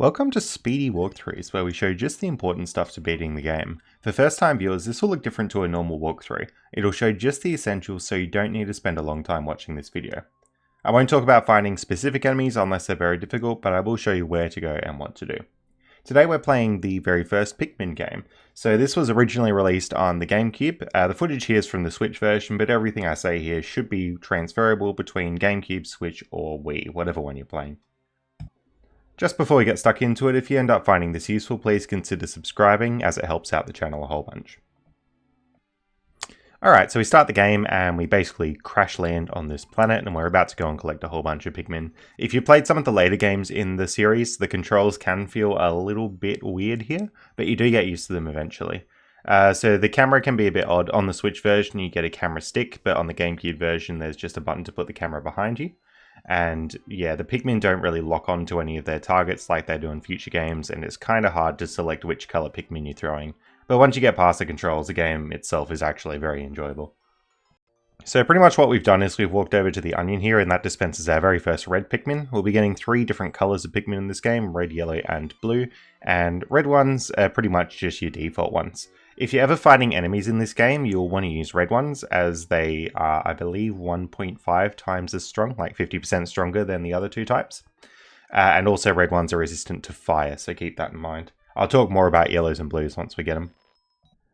Welcome to Speedy Walkthroughs, where we show just the important stuff to beating the game. For first time viewers, this will look different to a normal walkthrough. It'll show just the essentials so you don't need to spend a long time watching this video. I won't talk about finding specific enemies unless they're very difficult, but I will show you where to go and what to do. Today we're playing the very first Pikmin game. So this was originally released on the Gamecube. The footage here is from the Switch version, but everything I say here should be transferable between Gamecube, Switch, or Wii, whatever one you're playing. Just before we get stuck into it, if you end up finding this useful, please consider subscribing as it helps out the channel a whole bunch. Alright, so we start the game and we basically crash land on this planet and we're about to go and collect a whole bunch of Pikmin. If you played some of the later games in the series, the controls can feel a little bit weird here, but you do get used to them eventually. So the camera can be a bit odd. On the Switch version you get a camera stick, but on the Gamecube version there's just a button to put the camera behind you. And yeah, the Pikmin don't really lock on to any of their targets like they do in future games, and it's kind of hard to select which color Pikmin you're throwing. But once you get past the controls, the game itself is actually very enjoyable. So pretty much what we've done is we've walked over to the onion here, and that dispenses our very first red Pikmin. We'll be getting 3 different colors of Pikmin in this game, red, yellow, and blue. And red ones are pretty much just your default ones. If you're ever fighting enemies in this game, you'll want to use red ones, as they are, I believe, 1.5 times as strong, like 50% stronger than the other 2 types. And also red ones are resistant to fire, so keep that in mind. I'll talk more about yellows and blues once we get them.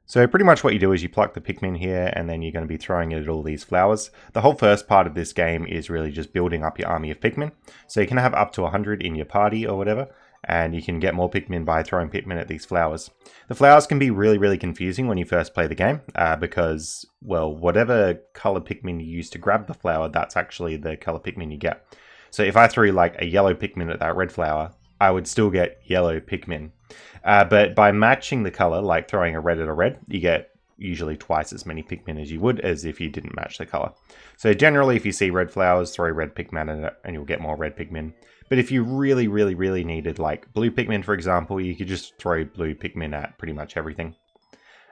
So pretty much what you do is you pluck the Pikmin here, and then you're going to be throwing it at all these flowers. The whole first part of this game is really just building up your army of Pikmin. So you can have up to 100 in your party or whatever, and you can get more Pikmin by throwing Pikmin at these flowers. The flowers can be really confusing when you first play the game, because, well, whatever color Pikmin you use to grab the flower, that's actually the color Pikmin you get. So if I threw like a yellow Pikmin at that red flower, I would still get yellow Pikmin. But by matching the color, like throwing a red at a red, you get usually twice as many Pikmin as you would as if you didn't match the color. So generally, if you see red flowers, throw red Pikmin at it and you'll get more red Pikmin. But if you really needed like blue Pikmin, for example, you could just throw blue Pikmin at pretty much everything.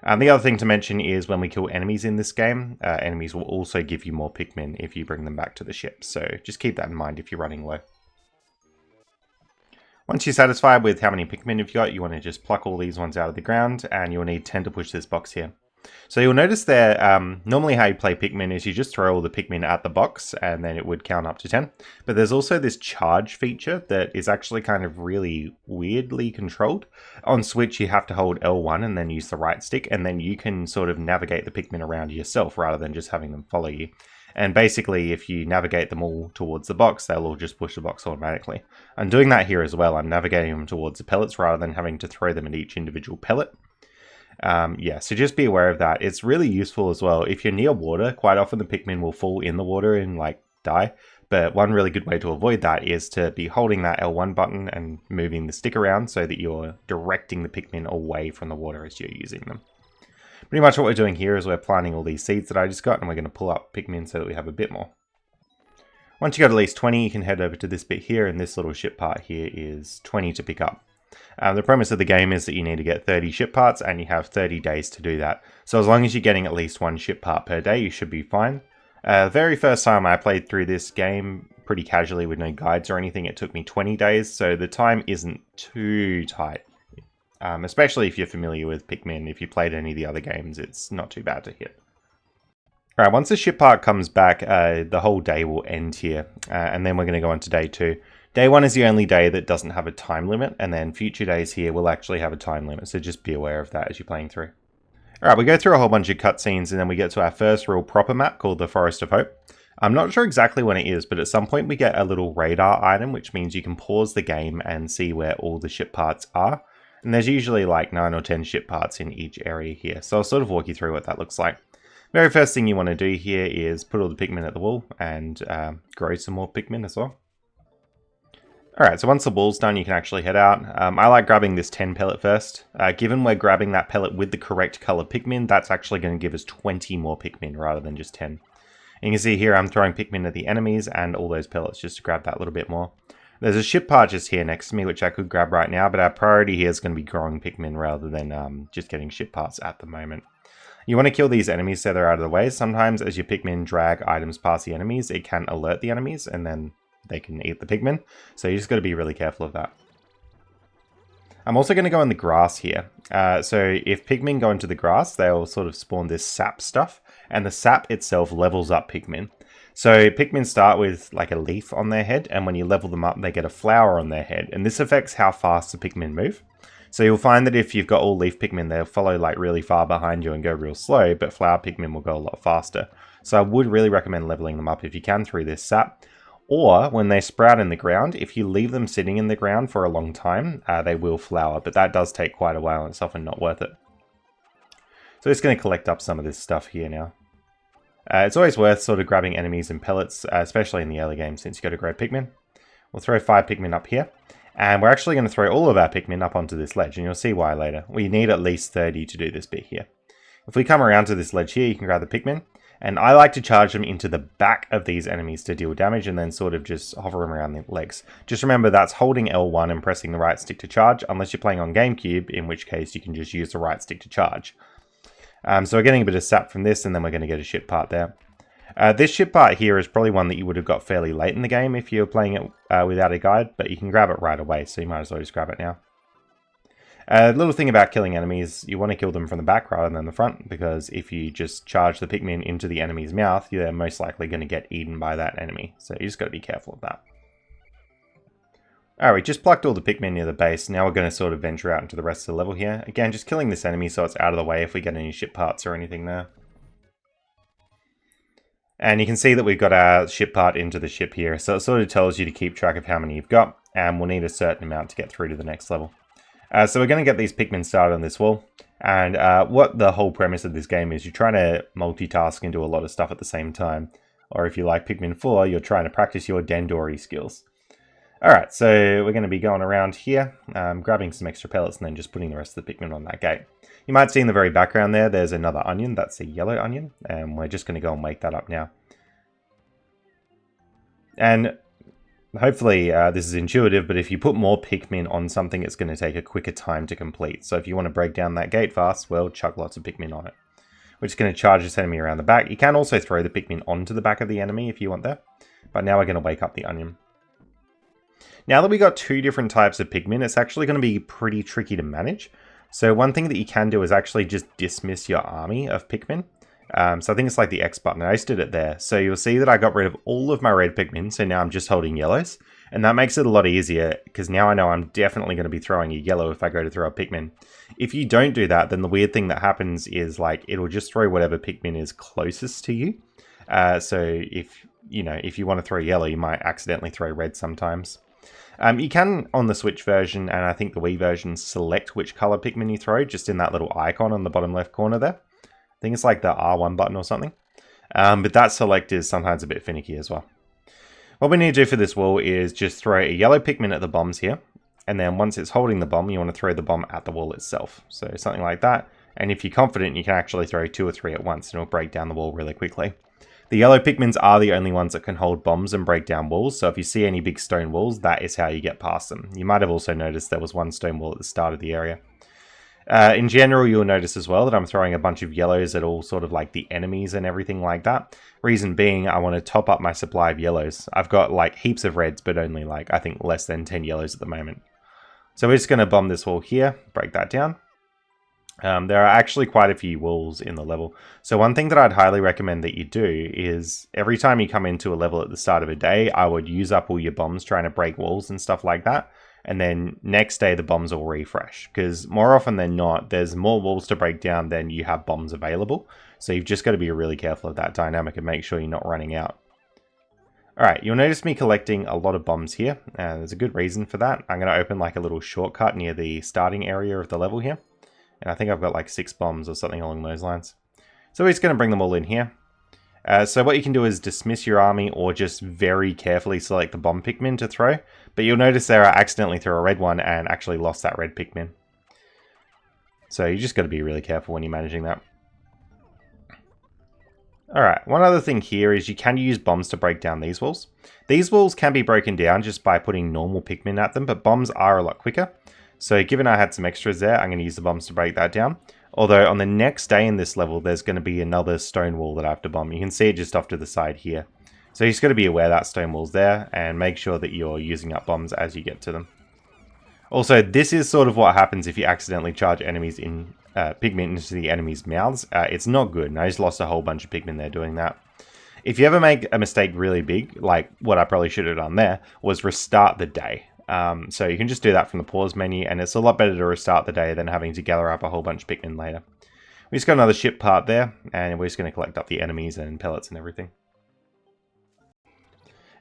The other thing to mention is when we kill enemies in this game, enemies will also give you more Pikmin if you bring them back to the ship. So just keep that in mind if you're running low. Once you're satisfied with how many Pikmin you've got, you want to just pluck all these ones out of the ground, and you'll need 10 to push this box here. So you'll notice there, normally how you play Pikmin is you just throw all the Pikmin at the box, and then it would count up to 10. But there's also this charge feature that is actually kind of really weirdly controlled. On Switch you have to hold L1 and then use the right stick, and then you can sort of navigate the Pikmin around yourself rather than just having them follow you. And basically, if you navigate them all towards the box, they'll all just push the box automatically. I'm doing that here as well. I'm navigating them towards the pellets rather than having to throw them at each individual pellet. Yeah, so just be aware of that. It's really useful as well. If you're near water, quite often the Pikmin will fall in the water and like die. But one really good way to avoid that is to be holding that L1 button and moving the stick around so that you're directing the Pikmin away from the water as you're using them. Pretty much what we're doing here is we're planting all these seeds that I just got, and we're going to pull up Pikmin so that we have a bit more. Once you got at least 20, you can head over to this bit here, and this little ship part here is 20 to pick up. The premise of the game is that you need to get 30 ship parts, and you have 30 days to do that. So as long as you're getting at least 1 ship part per day, you should be fine. The very first time I played through this game pretty casually with no guides or anything, it took me 20 days, so the time isn't too tight. Especially if you're familiar with Pikmin. If you played any of the other games, it's not too bad to hit. Alright, once the ship part comes back, the whole day will end here, and then we're going to go on to day 2. Day 1 is the only day that doesn't have a time limit, and then future days here will actually have a time limit, so just be aware of that as you're playing through. Alright, we go through a whole bunch of cutscenes, and then we get to our first real proper map called the Forest of Hope. I'm not sure exactly when it is, but at some point we get a little radar item, which means you can pause the game and see where all the ship parts are. And there's usually like 9 or 10 ship parts in each area here, so I'll sort of walk you through what that looks like. Very first thing you want to do here is put all the Pikmin at the wall and grow some more Pikmin as well. Alright, so once the wall's done, you can actually head out. I like grabbing this 10 pellet first. Given we're grabbing that pellet with the correct color Pikmin, that's actually going to give us 20 more Pikmin rather than just 10. And you can see here I'm throwing Pikmin at the enemies and all those pellets just to grab that little bit more. There's a ship part just here next to me, which I could grab right now, but our priority here is going to be growing Pikmin rather than just getting ship parts at the moment. You want to kill these enemies so they're out of the way. Sometimes as your Pikmin drag items past the enemies, it can alert the enemies, and then they can eat the Pikmin. So you just got to be really careful of that. I'm also going to go in the grass here. So if Pikmin go into the grass, they'll sort of spawn this sap stuff, and the sap itself levels up Pikmin. So Pikmin start with like a leaf on their head, and when you level them up, they get a flower on their head, and this affects how fast the Pikmin move. So you'll find that if you've got all leaf Pikmin, they'll follow like really far behind you and go real slow, but flower Pikmin will go a lot faster. So I would really recommend leveling them up if you can through this sap. Or when they sprout in the ground, if you leave them sitting in the ground for a long time, they will flower, but that does take quite a while and it's often not worth it. So it's going to collect up some of this stuff here now. It's always worth sort of grabbing enemies and pellets, especially in the early game since you've got to grow Pikmin. We'll throw 5 Pikmin up here. And we're actually going to throw all of our Pikmin up onto this ledge, and you'll see why later. We need at least 30 to do this bit here. If we come around to this ledge here, you can grab the Pikmin. And I like to charge them into the back of these enemies to deal damage and then sort of just hover them around the legs. Just remember that's holding L1 and pressing the right stick to charge, unless you're playing on Gamecube, in which case you can just use the right stick to charge. So we're getting a bit of sap from this, and then we're going to get a ship part there. This ship part here is probably one that you would have got fairly late in the game if you were playing it without a guide, but you can grab it right away, so you might as well just grab it now. A little thing about killing enemies, you want to kill them from the back rather than the front, because if you just charge the Pikmin into the enemy's mouth, you're most likely going to get eaten by that enemy, so you just got to be careful of that. Alright, we just plucked all the Pikmin near the base, now we're going to sort of venture out into the rest of the level here. Again, just killing this enemy so it's out of the way if we get any ship parts or anything there. And you can see that we've got our ship part into the ship here, so it sort of tells you to keep track of how many you've got, and we'll need a certain amount to get through to the next level. So we're going to get these Pikmin started on this wall, and what the whole premise of this game is, you're trying to multitask and do a lot of stuff at the same time. Or if you like Pikmin 4, you're trying to practice your Dendori skills. Alright, so we're going to be going around here, grabbing some extra pellets and then just putting the rest of the Pikmin on that gate. You might see in the very background there, there's another onion, that's a yellow onion, and we're just going to go and wake that up now. And hopefully this is intuitive, but if you put more Pikmin on something, it's going to take a quicker time to complete. So if you want to break down that gate fast, well, chuck lots of Pikmin on it. We're just going to charge this enemy around the back. You can also throw the Pikmin onto the back of the enemy if you want that. But now we're going to wake up the onion. Now that we got 2 different types of Pikmin, it's actually going to be pretty tricky to manage. So one thing that you can do is actually just dismiss your army of Pikmin. So I think it's like the X button. I just did it there. So you'll see that I got rid of all of my red Pikmin. So now I'm just holding yellows. And that makes it a lot easier because now I know I'm definitely going to be throwing a yellow if I go to throw a Pikmin. If you don't do that, then the weird thing that happens is like it'll just throw whatever Pikmin is closest to you. So if you want to throw yellow, you might accidentally throw red sometimes. You can, on the Switch version, and I think the Wii version, select which color Pikmin you throw, just in that little icon on the bottom left corner there. I think it's like the R1 button or something. But that select is sometimes a bit finicky as well. What we need to do for this wall is just throw a yellow Pikmin at the bombs here. And then once it's holding the bomb, you want to throw the bomb at the wall itself. So something like that. And if you're confident, you can actually throw 2 or 3 at once and it'll break down the wall really quickly. The yellow Pikmins are the only ones that can hold bombs and break down walls, so if you see any big stone walls, that is how you get past them. You might have also noticed there was one stone wall at the start of the area. In general, you'll notice as well that I'm throwing a bunch of yellows at all sort of like the enemies and everything like that. Reason being, I want to top up my supply of yellows. I've got like heaps of reds, but only like, I think, less than 10 yellows at the moment. So we're just going to bomb this wall here, break that down. There are actually quite a few walls in the level. So one thing that I'd highly recommend that you do is every time you come into a level at the start of a day, I would use up all your bombs trying to break walls and stuff like that. And then next day the bombs will refresh. Because more often than not, there's more walls to break down than you have bombs available. So you've just got to be really careful of that dynamic and make sure you're not running out. Alright, you'll notice me collecting a lot of bombs here. And there's a good reason for that. I'm going to open like a little shortcut near the starting area of the level here. And I think I've got like 6 bombs or something along those lines. So we're just going to bring them all in here. So what you can do is dismiss your army or just very carefully select the bomb Pikmin to throw. But you'll notice there I accidentally threw a red one and actually lost that red Pikmin. So you just got to be really careful when you're managing that. Alright, one other thing here is you can use bombs to break down these walls. These walls can be broken down just by putting normal Pikmin at them, but bombs are a lot quicker. So given I had some extras there, I'm going to use the bombs to break that down. Although on the next day in this level, there's going to be another stone wall that I have to bomb. You can see it just off to the side here. So you just got to be aware that stone wall's there and make sure that you're using up bombs as you get to them. Also, this is sort of what happens if you accidentally charge enemies in Pikmin into the enemies' mouths. It's not good, and I just lost a whole bunch of Pikmin there doing that. If you ever make a mistake really big, like what I probably should have done there, was restart the day. So you can just do that from the pause menu, and it's a lot better to restart the day than having to gather up a whole bunch of Pikmin later. We just got another ship part there, and we're just going to collect up the enemies and pellets and everything.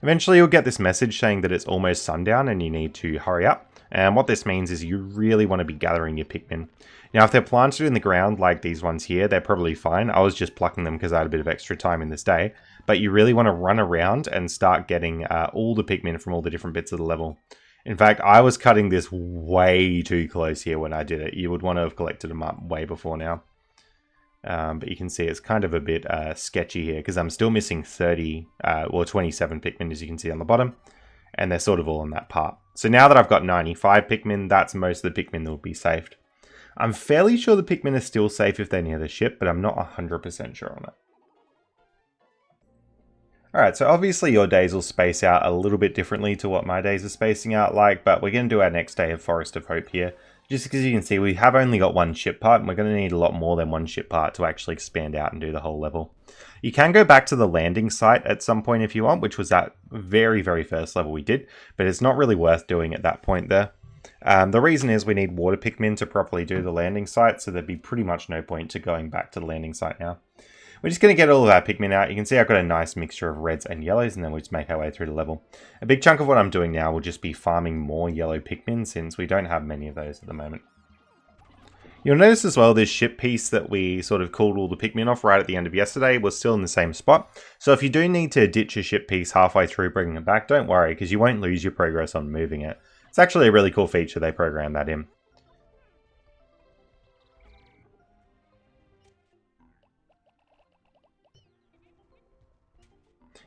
Eventually you'll get this message saying that it's almost sundown and you need to hurry up. And what this means is you really want to be gathering your Pikmin. Now, if they're planted in the ground like these ones here, they're probably fine. I was just plucking them because I had a bit of extra time in this day. But you really want to run around and start getting all the Pikmin from all the different bits of the level. In fact, I was cutting this way too close here when I did it. You would want to have collected them up way before now. But you can see it's kind of a bit sketchy here because I'm still missing 30 or 27 Pikmin, as you can see on the bottom. And they're sort of all in that part. So now that I've got 95 Pikmin, that's most of the Pikmin that will be saved. I'm fairly sure the Pikmin are still safe if they're near the ship, but I'm not 100% sure on it. Alright, so obviously your days will space out a little bit differently to what my days are spacing out like, but we're going to do our next day of Forest of Hope here. Just because you can see we have only got one ship part, and we're going to need a lot more than one ship part to actually expand out and do the whole level. You can go back to the landing site at some point if you want, which was that very, very first level we did, but it's not really worth doing at that point there. The reason is we need water Pikmin to properly do the landing site, so there'd be pretty much no point to going back to the landing site now. We're just going to get all of our Pikmin out. You can see I've got a nice mixture of reds and yellows, and then we'll just make our way through the level. A big chunk of what I'm doing now will just be farming more yellow Pikmin, since we don't have many of those at the moment. You'll notice as well this ship piece that we sort of called all the Pikmin off right at the end of yesterday was still in the same spot. So if you do need to ditch a ship piece halfway through bringing it back, don't worry, because you won't lose your progress on moving it. It's actually a really cool feature, they programmed that in.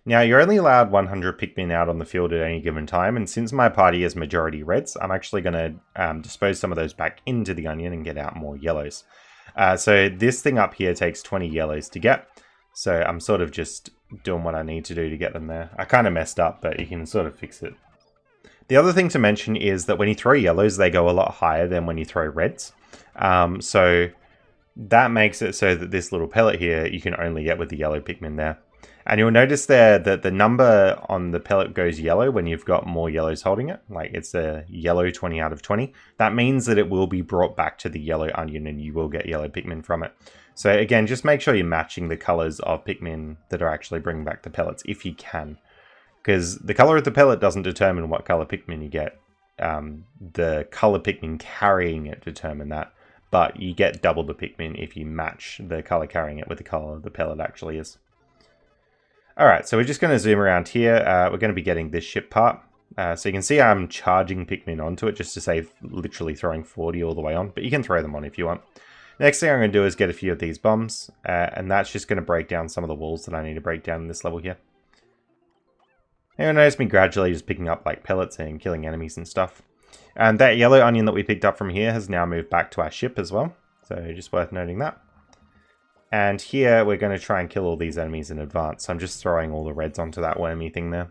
Now, you're only allowed 100 Pikmin out on the field at any given time, and since my party is majority reds, I'm actually going to dispose some of those back into the onion and get out more yellows. So this thing up here takes 20 yellows to get, so I'm sort of just doing what I need to do to get them there. I kind of messed up, but you can sort of fix it. The other thing to mention is that when you throw yellows, they go a lot higher than when you throw reds. So that makes it so that this little pellet here, you can only get with the yellow Pikmin there. And you'll notice there that the number on the pellet goes yellow when you've got more yellows holding it. Like it's a yellow 20 out of 20. That means that it will be brought back to the yellow onion and you will get yellow Pikmin from it. So again, just make sure you're matching the colors of Pikmin that are actually bringing back the pellets if you can. Because the color of the pellet doesn't determine what color Pikmin you get. The color Pikmin carrying it determine that. But you get double the Pikmin if you match the color carrying it with the color the pellet actually is. Alright, so we're just going to zoom around here. We're going to be getting this ship part. So you can see I'm charging Pikmin onto it just to save literally throwing 40 all the way on. But you can throw them on if you want. Next thing I'm going to do is get a few of these bombs. And that's just going to break down some of the walls that I need to break down in this level here. And you'll notice me gradually just picking up like pellets and killing enemies and stuff. And that yellow onion that we picked up from here has now moved back to our ship as well. So just worth noting that. And here we're going to try and kill all these enemies in advance. So I'm just throwing all the reds onto that wormy thing there.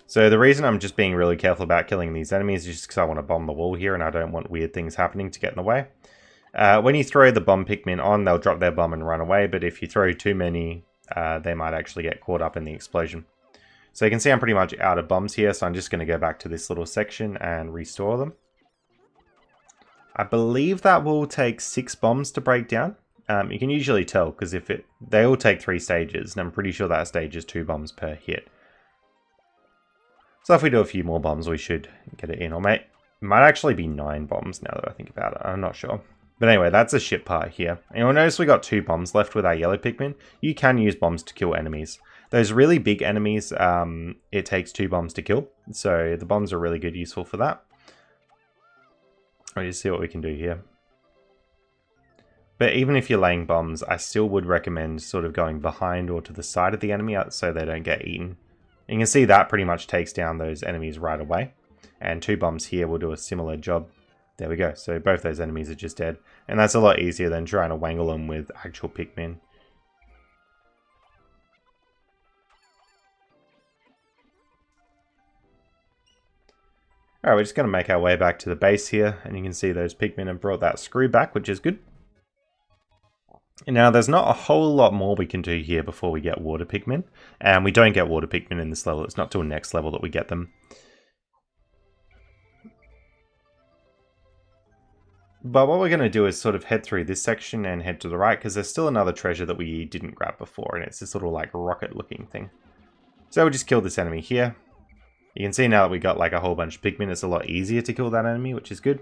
So the reason I'm just being really careful about killing these enemies is just because I want to bomb the wall here and I don't want weird things happening to get in the way. When you throw the bomb Pikmin on, they'll drop their bomb and run away, but if you throw too many, they might actually get caught up in the explosion. So you can see I'm pretty much out of bombs here, so I'm just going to go back to this little section and restore them. I believe that will take 6 bombs to break down. You can usually tell, because they all take 3 stages, and I'm pretty sure that stage is 2 bombs per hit. So if we do a few more bombs, we should get it in. Or it might actually be 9 bombs now that I think about it. I'm not sure. But anyway, that's a ship part here. And you'll notice we got 2 bombs left with our yellow Pikmin. You can use bombs to kill enemies. Those really big enemies, it takes 2 bombs to kill. So the bombs are really good, useful for that. Let's just see what we can do here. But even if you're laying bombs, I still would recommend sort of going behind or to the side of the enemy so they don't get eaten. You can see that pretty much takes down those enemies right away. And 2 bombs here will do a similar job. There we go. So both those enemies are just dead. And that's a lot easier than trying to wangle them with actual Pikmin. Alright, we're just going to make our way back to the base here, and you can see those Pikmin have brought that screw back, which is good. Now, there's not a whole lot more we can do here before we get water Pikmin, and we don't get water Pikmin in this level. It's not till next level that we get them. But what we're going to do is sort of head through this section and head to the right, because there's still another treasure that we didn't grab before, and it's this little like rocket looking thing. So we'll just kill this enemy here. You can see now that we got like a whole bunch of Pikmin, it's a lot easier to kill that enemy, which is good.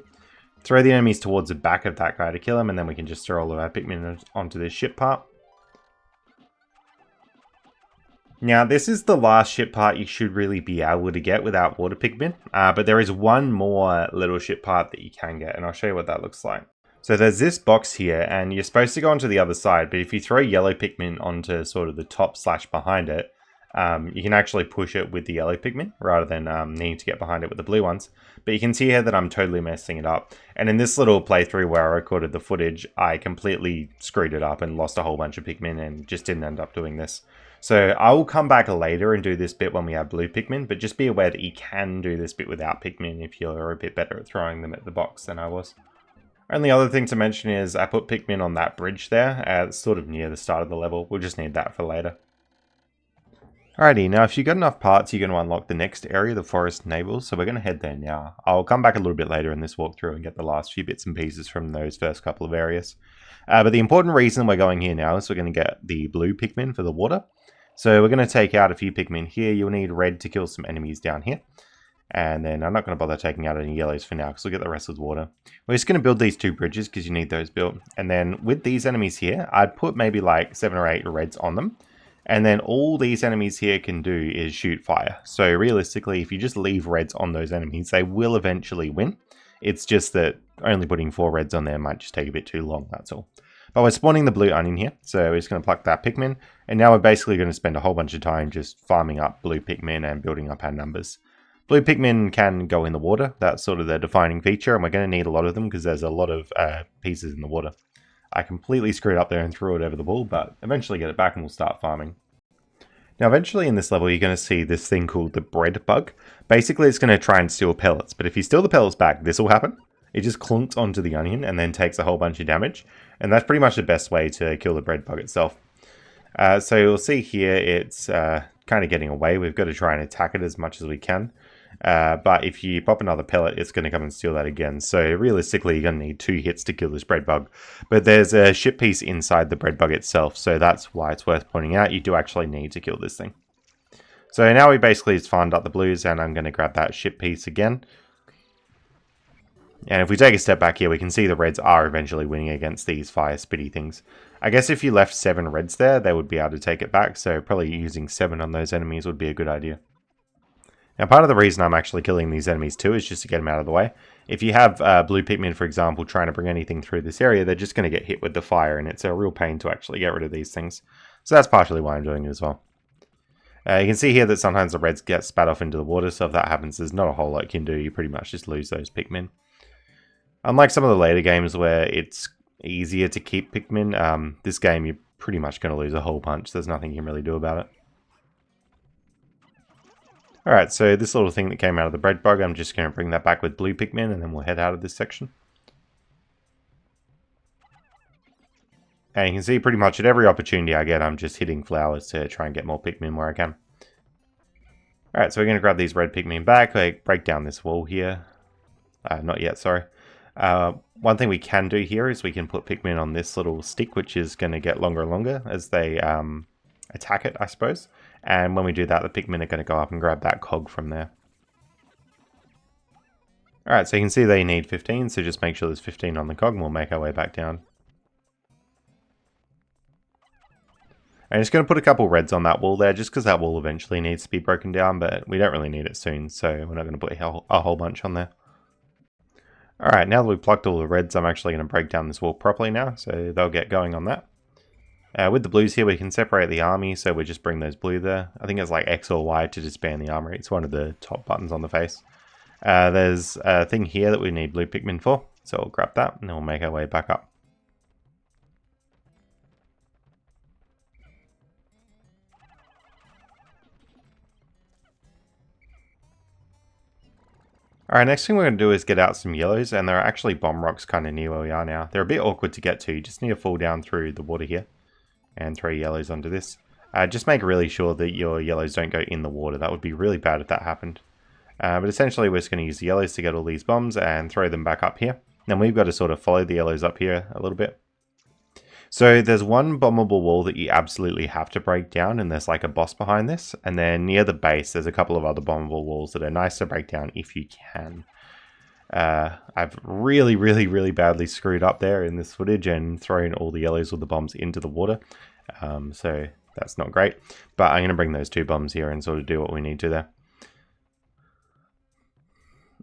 Throw the enemies towards the back of that guy to kill him, and then we can just throw all of our Pikmin onto this ship part. Now, this is the last ship part you should really be able to get without water Pikmin, but there is one more little ship part that you can get, and I'll show you what that looks like. So there's this box here, and you're supposed to go onto the other side, but if you throw yellow Pikmin onto sort of the top / behind it, you can actually push it with the yellow Pikmin rather than needing to get behind it with the blue ones. But you can see here that I'm totally messing it up. And in this little playthrough where I recorded the footage, I completely screwed it up and lost a whole bunch of Pikmin and just didn't end up doing this. So I will come back later and do this bit when we have blue Pikmin, but just be aware that you can do this bit without Pikmin if you're a bit better at throwing them at the box than I was. Only other thing to mention is I put Pikmin on that bridge there, it's sort of near the start of the level. We'll just need that for later. Alrighty, now if you've got enough parts, you're going to unlock the next area, the forest naval, so we're going to head there now. I'll come back a little bit later in this walkthrough and get the last few bits and pieces from those first couple of areas. But the important reason we're going here now is we're going to get the blue Pikmin for the water. So we're going to take out a few Pikmin here. You'll need red to kill some enemies down here. And then I'm not going to bother taking out any yellows for now because we'll get the rest with water. We're just going to build these 2 bridges because you need those built. And then with these enemies here, I'd put maybe like 7 or 8 reds on them. And then all these enemies here can do is shoot fire. So realistically, if you just leave reds on those enemies, they will eventually win. It's just that only putting 4 reds on there might just take a bit too long, that's all. But we're spawning the blue onion here, so we're just going to pluck that Pikmin. And now we're basically going to spend a whole bunch of time just farming up blue Pikmin and building up our numbers. Blue Pikmin can go in the water, that's sort of the defining feature, and we're going to need a lot of them because there's a lot of pieces in the water. I completely screwed up there and threw it over the wall, but eventually get it back and we'll start farming. Now eventually in this level you're going to see this thing called the bread bug. Basically it's going to try and steal pellets, but if you steal the pellets back, this will happen. It just clunks onto the onion and then takes a whole bunch of damage, and that's pretty much the best way to kill the bread bug itself. So you'll see here it's kind of getting away. We've got to try and attack it as much as we can. But if you pop another pellet, it's going to come and steal that again. So realistically, you're going to need 2 hits to kill this bread bug. But there's a ship piece inside the bread bug itself, so that's why it's worth pointing out. You do actually need to kill this thing. So now we basically just farmed up the blues, and I'm going to grab that ship piece again. And if we take a step back here, we can see the reds are eventually winning against these fire spitty things. I guess if you left 7 reds there, they would be able to take it back, so probably using 7 on those enemies would be a good idea. Now, part of the reason I'm actually killing these enemies too is just to get them out of the way. If you have blue Pikmin, for example, trying to bring anything through this area, they're just going to get hit with the fire, and it's a real pain to actually get rid of these things. So that's partially why I'm doing it as well. You can see here that sometimes the reds get spat off into the water, so if that happens, there's not a whole lot you can do. You pretty much just lose those Pikmin. Unlike some of the later games where it's easier to keep Pikmin, this game you're pretty much going to lose a whole bunch. There's nothing you can really do about it. Alright, so this little thing that came out of the bread bug, I'm just going to bring that back with blue Pikmin, and then we'll head out of this section. And you can see pretty much at every opportunity I get, I'm just hitting flowers to try and get more Pikmin where I can. Alright, so we're going to grab these red Pikmin back, break down this wall here. Not yet, sorry. One thing we can do here is we can put Pikmin on this little stick, which is going to get longer and longer as they attack it, I suppose. And when we do that, the Pikmin are going to go up and grab that cog from there. Alright, so you can see they need 15, so just make sure there's 15 on the cog and we'll make our way back down. I'm just going to put a couple reds on that wall there, just because that wall eventually needs to be broken down, but we don't really need it soon, so we're not going to put a whole bunch on there. Alright, now that we've plucked all the reds, I'm actually going to break down this wall properly now, so they'll get going on that. With the blues here, we can separate the army, so we just bring those blue there. I think it's like X or Y to disband the armory. It's one of the top buttons on the face. There's a thing here that we need blue Pikmin for, so we'll grab that, and then we'll make our way back up. Alright, next thing we're going to do is get out some yellows, and there are actually bomb rocks kind of near where we are now. They're a bit awkward to get to, you just need to fall down through the water here and throw yellows onto this. Just make really sure that your yellows don't go in the water. That would be really bad if that happened. But essentially we're just going to use the yellows to get all these bombs and throw them back up here. Then we've got to sort of follow the yellows up here a little bit. So there's one bombable wall that you absolutely have to break down, and there's like a boss behind this. And then near the base, there's a couple of other bombable walls that are nice to break down if you can. I've really badly screwed up there in this footage and thrown all the yellows with the bombs into the water. So that's not great. But I'm going to bring those two bombs here and sort of do what we need to there.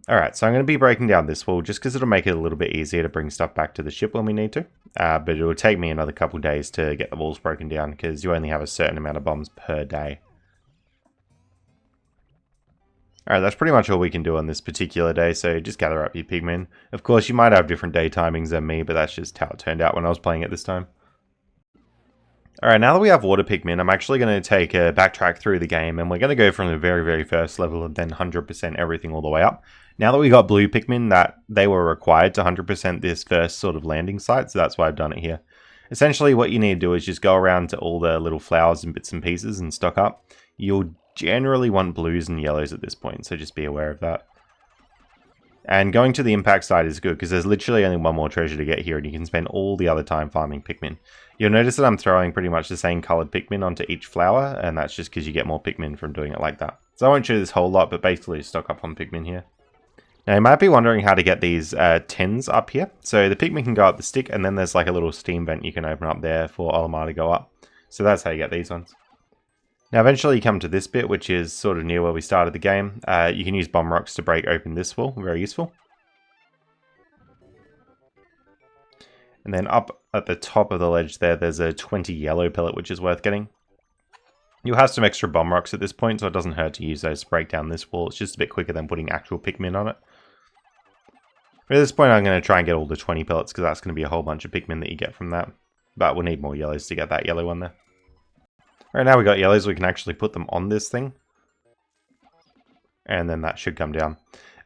Alright, so I'm going to be breaking down this wall just because it'll make it a little bit easier to bring stuff back to the ship when we need to. But it will take me another couple days to get the walls broken down because you only have a certain amount of bombs per day. Alright, that's pretty much all we can do on this particular day, so just gather up your pigmen. Of course, you might have different day timings than me, but that's just how it turned out when I was playing it this time. Alright, now that we have water pigmen, I'm actually going to take a backtrack through the game, and we're going to go from the very first level and then 100% everything all the way up. Now that we got blue Pikmin, that they were required to 100% this first sort of landing site, so that's why I've done it here. Essentially what you need to do is just go around to all the little flowers and bits and pieces and stock up. You'll generally want blues and yellows at this point, so just be aware of that. And going to the impact site is good because there's literally only one more treasure to get here and you can spend all the other time farming Pikmin. You'll notice that I'm throwing pretty much the same coloured Pikmin onto each flower, and that's just because you get more Pikmin from doing it like that. So I won't show this whole lot, but basically stock up on Pikmin here. Now you might be wondering how to get these tins up here. So the Pikmin can go up the stick, and then there's like a little steam vent you can open up there for Olimar to go up. So that's how you get these ones. Now eventually you come to this bit, which is sort of near where we started the game. You can use bomb rocks to break open this wall, very useful. And then up at the top of the ledge there, there's a 20 yellow pellet, which is worth getting. You'll have some extra bomb rocks at this point, so it doesn't hurt to use those to break down this wall. It's just a bit quicker than putting actual Pikmin on it. But at this point I'm going to try and get all the 20 pellets, because that's going to be a whole bunch of Pikmin that you get from that. But we'll need more yellows to get that yellow one there. Alright, now we got yellows, we can actually put them on this thing. And then that should come down.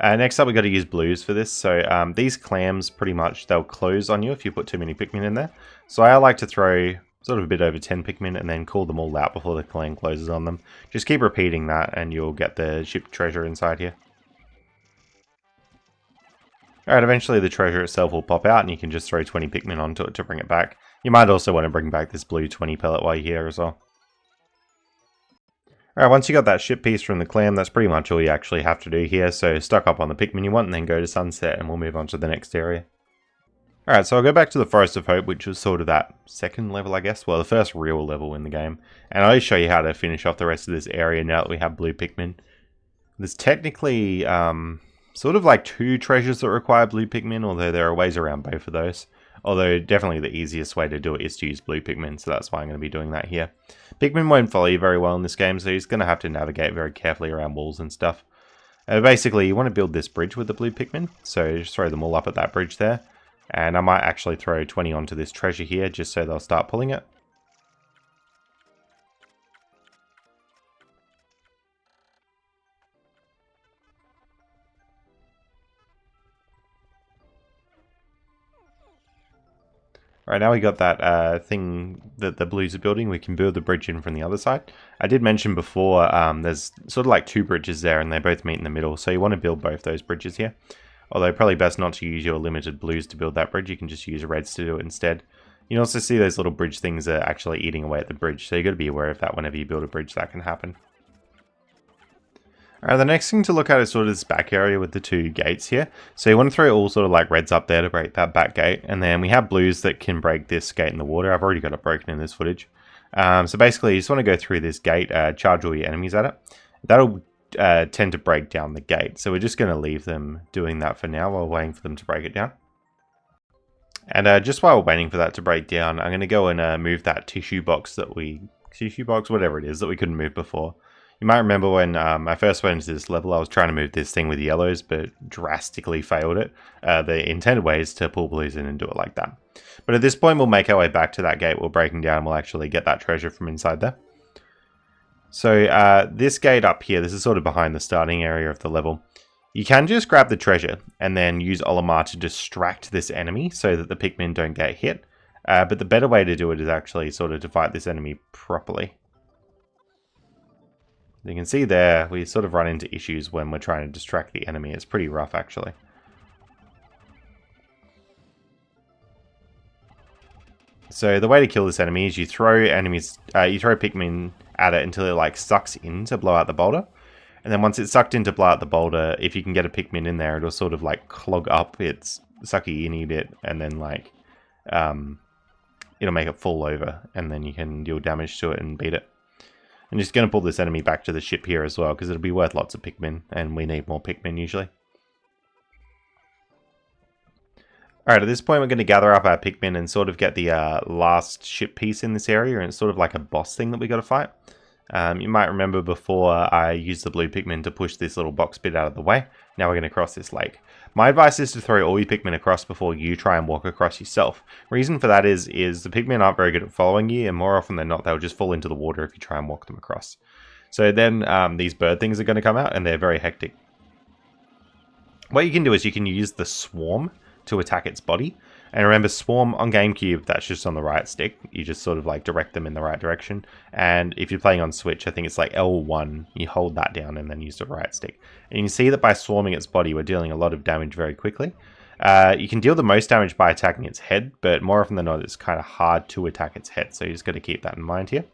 Next up, we've got to use blues for this. So these clams, pretty much, they'll close on you if you put too many Pikmin in there. So I like to throw sort of a bit over 10 Pikmin and then call them all out before the clam closes on them. Just keep repeating that and you'll get the ship treasure inside here. Alright, eventually the treasure itself will pop out and you can just throw 20 Pikmin onto it to bring it back. You might also want to bring back this blue 20 pellet while you're here as well. Alright, once you got that ship piece from the clam, that's pretty much all you actually have to do here. So stock up on the Pikmin you want and then go to sunset and we'll move on to the next area. Alright, so I'll go back to the Forest of Hope, which was sort of that second level, I guess. Well, the first real level in the game. And I'll just show you how to finish off the rest of this area now that we have blue Pikmin. There's technically sort of like 2 treasures that require blue Pikmin, although there are ways around both of those. Although definitely the easiest way to do it is to use blue Pikmin, so that's why I'm going to be doing that here. Pikmin won't follow you very well in this game, so you're going to have to navigate very carefully around walls and stuff. Basically, you want to build this bridge with the blue Pikmin, so just throw them all up at that bridge there. And I might actually throw 20 onto this treasure here, just so they'll start pulling it. Right, now we got that thing that the blues are building, we can build the bridge in from the other side. I did mention before, there's sort of like 2 bridges there and they both meet in the middle, so you want to build both those bridges here. Although probably best not to use your limited blues to build that bridge, you can just use reds to do it instead. You can also see those little bridge things are actually eating away at the bridge, so you've got to be aware of that whenever you build a bridge, that can happen. Alright, the next thing to look at is sort of this back area with the 2 gates here. So you want to throw all sort of like reds up there to break that back gate, and then we have blues that can break this gate in the water. I've already got it broken in this footage. So basically you just want to go through this gate, charge all your enemies at it. That'll tend to break down the gate, so we're just going to leave them doing that for now while waiting for them to break it down. And just while we're waiting for that to break down, I'm going to go and move that tissue box, whatever it is, that we couldn't move before. You might remember when I first went into this level, I was trying to move this thing with yellows, but drastically failed it. The intended way is to pull blues in and do it like that. But at this point, we'll make our way back to that gate we're breaking down, and we'll actually get that treasure from inside there. So this gate up here, this is sort of behind the starting area of the level. You can just grab the treasure and then use Olimar to distract this enemy so that the Pikmin don't get hit. But the better way to do it is actually sort of to fight this enemy properly. You can see there, we sort of run into issues when we're trying to distract the enemy. It's pretty rough, actually. So the way to kill this enemy is you throw Pikmin at it until it like sucks in to blow out the boulder. And then once it's sucked in to blow out the boulder, if you can get a Pikmin in there, it'll sort of like clog up its sucky inny bit, and then like it'll make it fall over, and then you can deal damage to it and beat it. I'm just going to pull this enemy back to the ship here as well, because it'll be worth lots of Pikmin, and we need more Pikmin usually. Alright, at this point we're going to gather up our Pikmin and sort of get the last ship piece in this area, and it's sort of like a boss thing that we got to fight. You might remember before I used the blue Pikmin to push this little box bit out of the way. Now we're going to cross this lake. My advice is to throw all your Pikmin across before you try and walk across yourself. Reason for that is the Pikmin aren't very good at following you, and more often than not they'll just fall into the water if you try and walk them across. So then these bird things are going to come out, and they're very hectic. What you can do is you can use the swarm to attack its body. And remember, swarm on Gamecube, that's just on the right stick. You just sort of like direct them in the right direction. And if you're playing on Switch, I think it's like L1. You hold that down and then use the right stick. And you can see that by swarming its body, we're dealing a lot of damage very quickly. You can deal the most damage by attacking its head, but more often than not, it's kind of hard to attack its head. So you just got to keep that in mind here.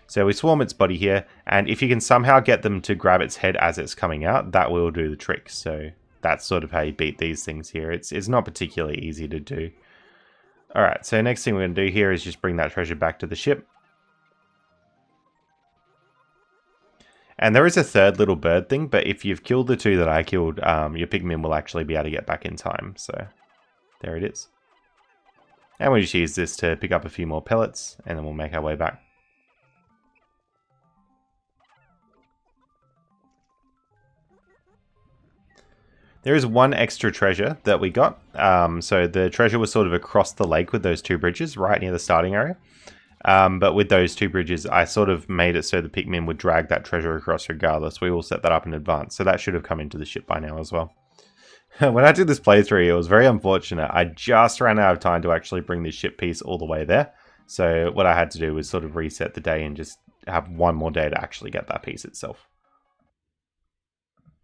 So we swarm its body here, and if you can somehow get them to grab its head as it's coming out, that will do the trick. So that's sort of how you beat these things here. It's not particularly easy to do. Alright, so next thing we're going to do here is just bring that treasure back to the ship. And there is a third little bird thing, but if you've killed the two that I killed, your Pikmin will actually be able to get back in time. So there it is. And we'll just use this to pick up a few more pellets, and then we'll make our way back. There is one extra treasure that we got. So the treasure was sort of across the lake with those two bridges right near the starting area. But with those two bridges, I sort of made it so the Pikmin would drag that treasure across regardless. We will set that up in advance. So that should have come into the ship by now as well. When I did this playthrough, it was very unfortunate. I just ran out of time to actually bring this ship piece all the way there. So what I had to do was sort of reset the day and just have one more day to actually get that piece itself.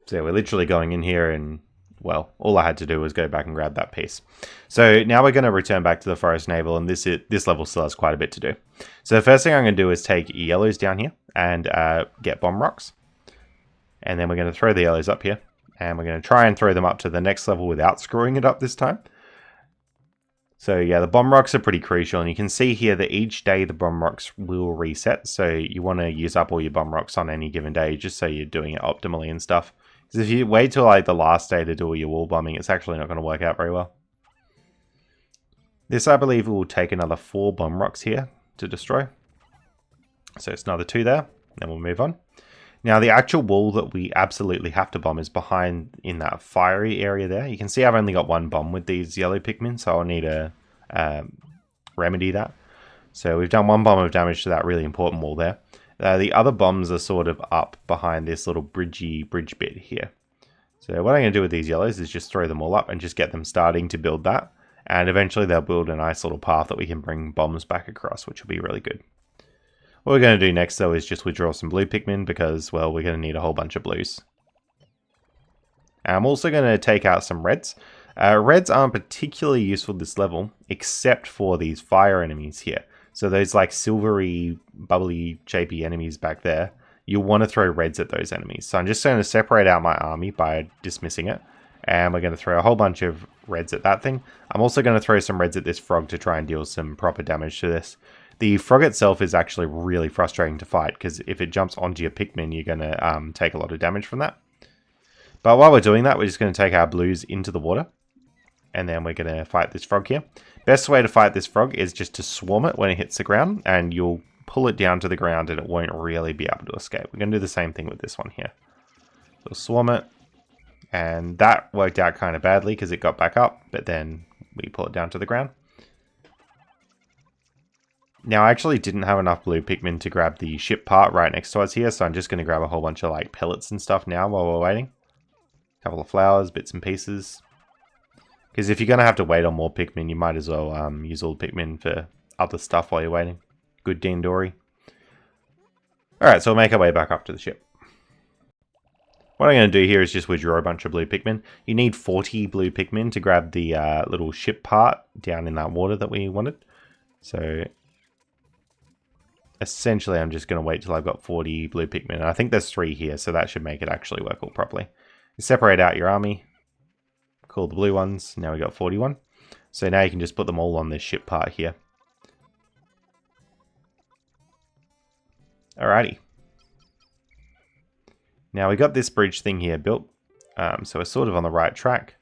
So we're literally going in here and, well, all I had to do was go back and grab that piece. So now we're going to return back to the forest naval, and this level still has quite a bit to do. So the first thing I'm going to do is take yellows down here and get bomb rocks. And then we're going to throw the yellows up here. And we're going to try and throw them up to the next level without screwing it up this time. So yeah, the bomb rocks are pretty crucial, and you can see here that each day the bomb rocks will reset. So you want to use up all your bomb rocks on any given day, just so you're doing it optimally and stuff. Because if you wait till like the last day to do all your wall bombing, it's actually not going to work out very well. This, I believe, will take another 4 bomb rocks here to destroy. So it's another 2 there, then we'll move on. Now the actual wall that we absolutely have to bomb is behind in that fiery area there. You can see I've only got 1 bomb with these yellow Pikmin, so I'll need to remedy that. So we've done 1 bomb of damage to that really important wall there. The other bombs are sort of up behind this little bridge bit here. So what I'm going to do with these yellows is just throw them all up and just get them starting to build that. And eventually they'll build a nice little path that we can bring bombs back across, which will be really good. What we're going to do next, though, is just withdraw some blue Pikmin because, well, we're going to need a whole bunch of blues. And I'm also going to take out some reds. Reds aren't particularly useful this level, except for these fire enemies here. So those like silvery, bubbly, shapy enemies back there, you'll want to throw reds at those enemies. So I'm just going to separate out my army by dismissing it. And we're going to throw a whole bunch of reds at that thing. I'm also going to throw some reds at this frog to try and deal some proper damage to this. The frog itself is actually really frustrating to fight, because if it jumps onto your Pikmin, you're going to take a lot of damage from that. But while we're doing that, we're just going to take our blues into the water. And then we're going to fight this frog here. Best way to fight this frog is just to swarm it when it hits the ground, and you'll pull it down to the ground and it won't really be able to escape. We're going to do the same thing with this one here. We'll swarm it, and that worked out kind of badly because it got back up, but then we pull it down to the ground. Now I actually didn't have enough blue Pikmin to grab the ship part right next to us here, so I'm just going to grab a whole bunch of like pellets and stuff now while we're waiting. couple of flowers, bits and pieces. Because if you're going to have to wait on more Pikmin, you might as well use all the Pikmin for other stuff while you're waiting. Good Dean Dory. Alright, so we'll make our way back up to the ship. What I'm going to do here is just withdraw a bunch of blue Pikmin. You need 40 blue Pikmin to grab the little ship part down in that water that we wanted. So essentially I'm just going to wait till I've got 40 blue Pikmin. And I think there's 3 here, so that should make it actually work all properly. You separate out your army. Call the blue ones. Now we got 41. So now you can just put them all on this ship part here. Alrighty. Now we got this bridge thing here built. So we're sort of on the right track.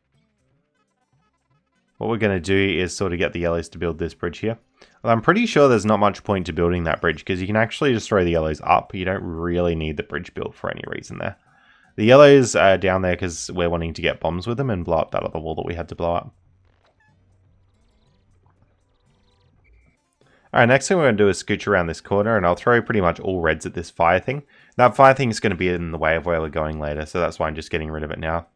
What we're going to do is sort of get the yellows to build this bridge here. Well, I'm pretty sure there's not much point to building that bridge because you can actually just throw the yellows up. You don't really need the bridge built for any reason there. The yellows are down there because we're wanting to get bombs with them and blow up that other wall that we had to blow up. Alright, next thing we're going to do is scooch around this corner and I'll throw pretty much all reds at this fire thing. That fire thing is going to be in the way of where we're going later, so that's why I'm just getting rid of it now.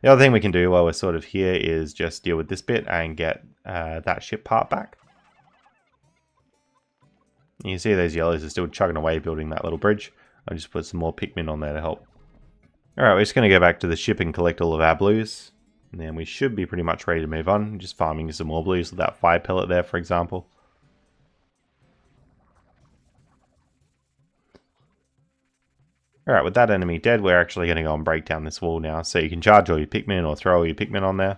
The other thing we can do while we're sort of here is just deal with this bit and get that ship part back. You can see those yellows are still chugging away building that little bridge. I'll just put some more Pikmin on there to help. Alright, we're just going to go back to the ship and collect all of our blues. And then we should be pretty much ready to move on. Just farming some more blues with that fire pellet there, for example. Alright, with that enemy dead, we're actually going to go and break down this wall now. So you can charge all your Pikmin or throw all your Pikmin on there.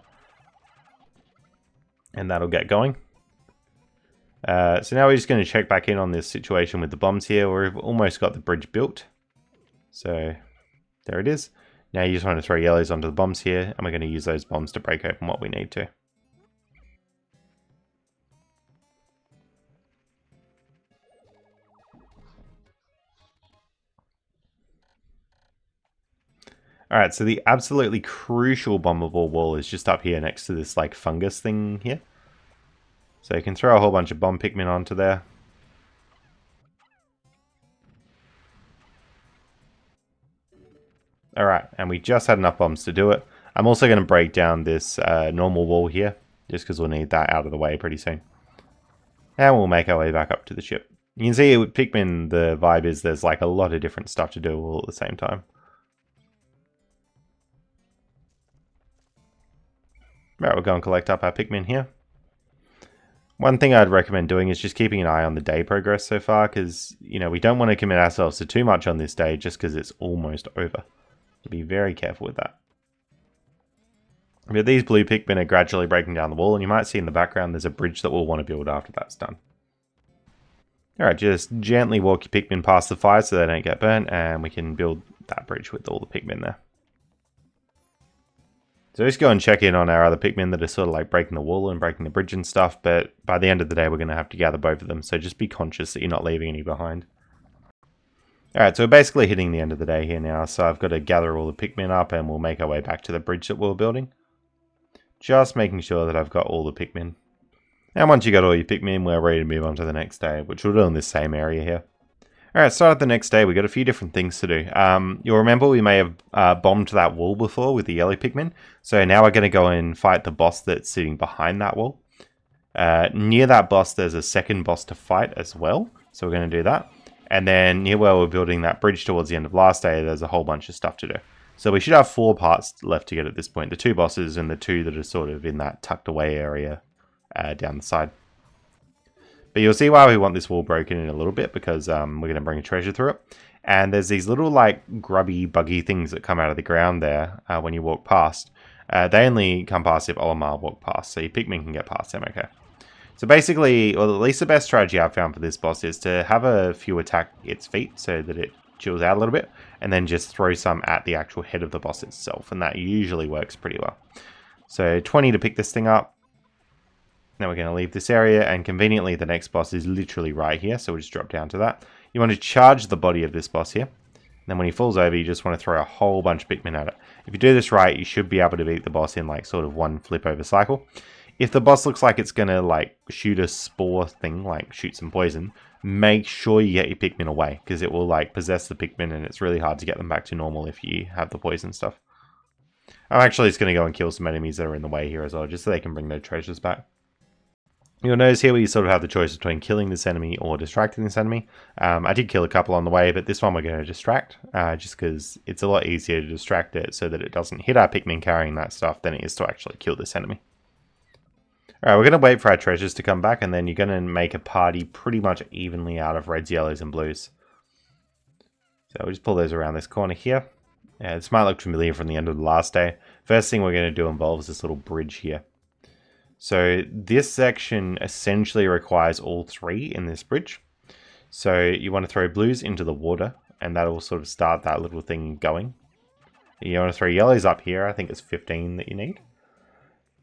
And that'll get going. So now we're just going to check back in on this situation with the bombs here. We've almost got the bridge built. So there it is. Now you just want to throw yellows onto the bombs here. And we're going to use those bombs to break open what we need to. Alright, so the absolutely crucial bombable wall is just up here next to this like fungus thing here. So you can throw a whole bunch of bomb Pikmin onto there. Alright, and we just had enough bombs to do it. I'm also going to break down this normal wall here, just because we'll need that out of the way pretty soon. And we'll make our way back up to the ship. You can see with Pikmin, the vibe is there's like a lot of different stuff to do all at the same time. Right, we'll go and collect up our Pikmin here. One thing I'd recommend doing is just keeping an eye on the day progress so far, because, you know, we don't want to commit ourselves to too much on this day just because it's almost over. So be very careful with that. But these blue Pikmin are gradually breaking down the wall, and you might see in the background there's a bridge that we'll want to build after that's done. Alright, just gently walk your Pikmin past the fire so they don't get burnt, and we can build that bridge with all the Pikmin there. So just go and check in on our other Pikmin that are sort of like breaking the wall and breaking the bridge and stuff, but by the end of the day we're going to have to gather both of them, so just be conscious that you're not leaving any behind. Alright, so we're basically hitting the end of the day here now, so I've got to gather all the Pikmin up and we'll make our way back to the bridge that we were building. Just making sure that I've got all the Pikmin. And once you got all your Pikmin, we're ready to move on to the next day, which we'll do in this same area here. Alright, start the next day. We've got a few different things to do. You'll remember we may have bombed that wall before with the yellow Pikmin. So now we're going to go and fight the boss that's sitting behind that wall. Near that boss, there's a second boss to fight as well. So we're going to do that. And then near where we're building that bridge towards the end of last day, there's a whole bunch of stuff to do. So we should have 4 parts left to get at this point. The 2 bosses and the 2 that are sort of in that tucked away area down the side. But you'll see why we want this wall broken in a little bit, because we're going to bring a treasure through it. And there's these little like grubby, buggy things that come out of the ground there when you walk past. They only come past if Olimar walk past, so your Pikmin can get past them, okay. So basically, or at least the best strategy I've found for this boss is to have a few attack its feet so that it chills out a little bit, and then just throw some at the actual head of the boss itself, and that usually works pretty well. So 20 to pick this thing up. Now we're going to leave this area, and conveniently the next boss is literally right here, so we'll just drop down to that. You want to charge the body of this boss here. And then when he falls over, you just want to throw a whole bunch of Pikmin at it. If you do this right, you should be able to beat the boss in like sort of one flip over cycle. If the boss looks like it's going to like shoot a spore thing, like shoot some poison, make sure you get your Pikmin away, because it will like possess the Pikmin and it's really hard to get them back to normal if you have the poison stuff. I'm actually just going to go and kill some enemies that are in the way here as well, just so they can bring their treasures back. You'll notice here we sort of have the choice between killing this enemy or distracting this enemy. I did kill a couple on the way, but this one we're going to distract, just because it's a lot easier to distract it so that it doesn't hit our Pikmin carrying that stuff than it is to actually kill this enemy. Alright, we're going to wait for our treasures to come back, and then you're going to make a party pretty much evenly out of reds, yellows, and blues. So we'll just pull those around this corner here. Yeah, this might look familiar from the end of the last day. First thing we're going to do involves this little bridge here. So this section essentially requires all three in this bridge. So you want to throw blues into the water, and that will sort of start that little thing going. You want to throw yellows up here. I think it's 15 that you need.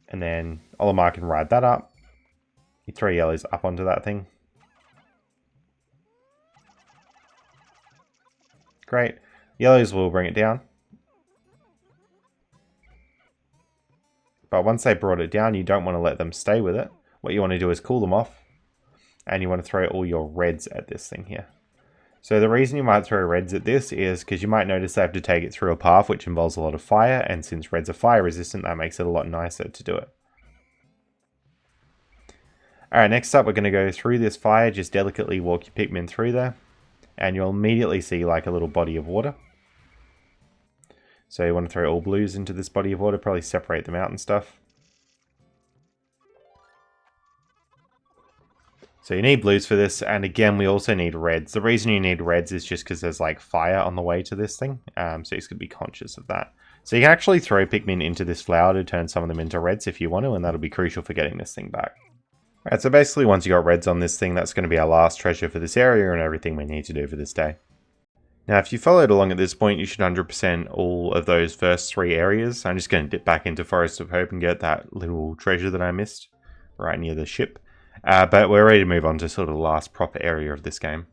And then Olimar can ride that up. You throw yellows up onto that thing. Great. Yellows will bring it down. But once they brought it down, you don't want to let them stay with it. What you want to do is cool them off. And you want to throw all your reds at this thing here. So the reason you might throw reds at this is because you might notice they have to take it through a path which involves a lot of fire. And since reds are fire resistant, that makes it a lot nicer to do it. Alright, next up we're going to go through this fire. Just delicately walk your Pikmin through there. And you'll immediately see like a little body of water. So you want to throw all blues into this body of water, probably separate them out and stuff. So you need blues for this, and again we also need reds. The reason you need reds is just because there's like fire on the way to this thing, so you're just going to be conscious of that. So you can actually throw Pikmin into this flower to turn some of them into reds if you want to, and that'll be crucial for getting this thing back. Alright, so basically once you got reds on this thing, that's going to be our last treasure for this area and everything we need to do for this day. Now, if you followed along at this point, you should 100% all of those first three areas. I'm just going to dip back into Forest of Hope and get that little treasure that I missed right near the ship. But we're ready to move on to sort of the last proper area of this game.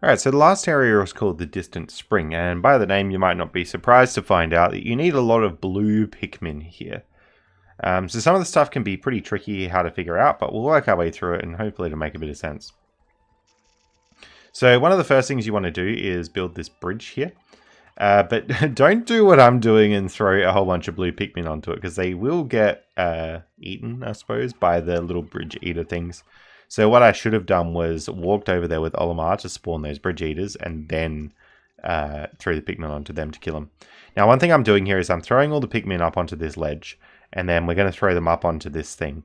Alright, so the last area was called the Distant Spring, and by the name you might not be surprised to find out that you need a lot of blue Pikmin here. So some of the stuff can be pretty tricky how to figure out, but we'll work our way through it and hopefully it'll make a bit of sense. So one of the first things you want to do is build this bridge here. But don't do what I'm doing and throw a whole bunch of blue Pikmin onto it, because they will get eaten, I suppose, by the little bridge eater things. So what I should have done was walked over there with Olimar to spawn those bridge eaters and then throw the Pikmin onto them to kill them. Now one thing I'm doing here is I'm throwing all the Pikmin up onto this ledge, and then we're going to throw them up onto this thing.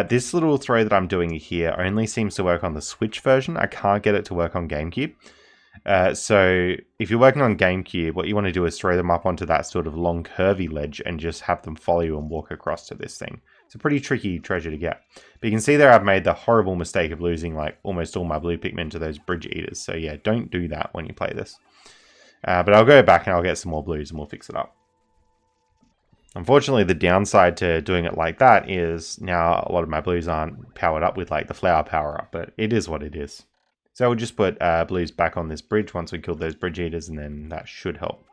This little throw that I'm doing here only seems to work on the Switch version. I can't get it to work on Gamecube. So if you're working on Gamecube, what you want to do is throw them up onto that sort of long curvy ledge and just have them follow you and walk across to this thing. It's a pretty tricky treasure to get. But you can see there I've made the horrible mistake of losing like almost all my blue Pikmin to those bridge eaters. So yeah, don't do that when you play this. But I'll go back and I'll get some more blues and we'll fix it up. Unfortunately, the downside to doing it like that is now a lot of my blues aren't powered up with like the flower power up, but it is what it is. So we'll just put blues back on this bridge once we kill those bridge eaters, and then that should help.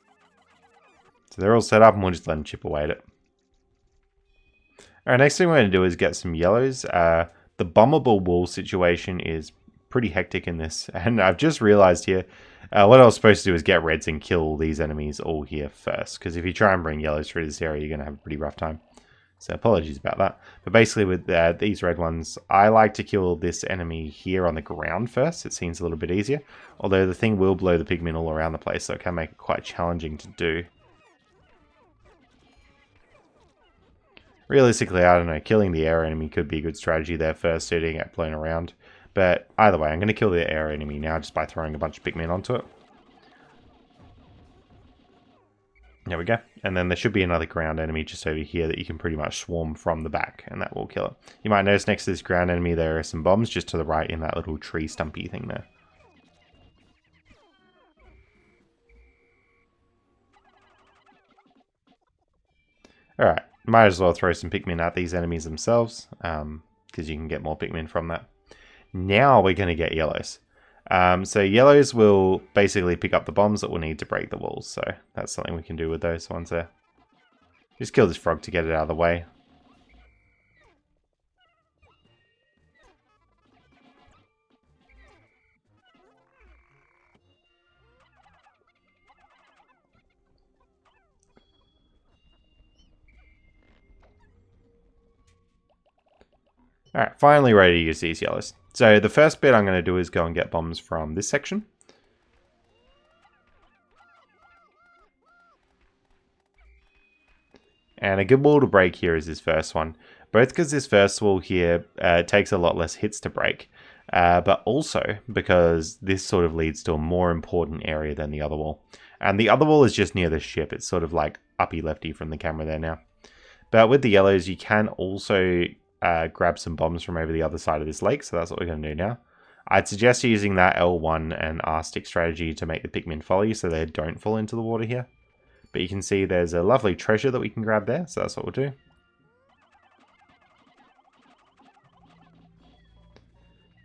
So they're all set up and we'll just let them chip away at it. Alright, next thing we're going to do is get some yellows. The bombable wall situation is pretty hectic in this, and I've just realized here, what I was supposed to do is get reds and kill these enemies all here first, because if you try and bring yellows through this area, you're going to have a pretty rough time. So apologies about that. But basically with these red ones, I like to kill this enemy here on the ground first. It seems a little bit easier, although the thing will blow the Pikmin all around the place, so it can make it quite challenging to do. Realistically, I don't know, killing the air enemy could be a good strategy there first, so you don't get blown around. But either way, I'm going to kill the air enemy now just by throwing a bunch of Pikmin onto it. There we go. And then there should be another ground enemy just over here that you can pretty much swarm from the back, and that will kill it. You might notice next to this ground enemy there are some bombs just to the right in that little tree stumpy thing there. Alright, might as well throw some Pikmin at these enemies themselves, because you can get more Pikmin from that. Now we're going to get yellows. So yellows will basically pick up the bombs that we'll need to break the walls. So that's something we can do with those ones there. Just kill this frog to get it out of the way. Alright, finally ready to use these yellows. So the first bit I'm going to do is go and get bombs from this section. And a good wall to break here is this first one. Both because this first wall here takes a lot less hits to break, but also because this sort of leads to a more important area than the other wall. And the other wall is just near the ship. It's sort of like uppy lefty from the camera there now. But with the yellows, you can also grab some bombs from over the other side of this lake. So that's what we're going to do now. I'd suggest using that L1 and R stick strategy to make the Pikmin follow you so they don't fall into the water here. But you can see there's a lovely treasure that we can grab there. So that's what we'll do.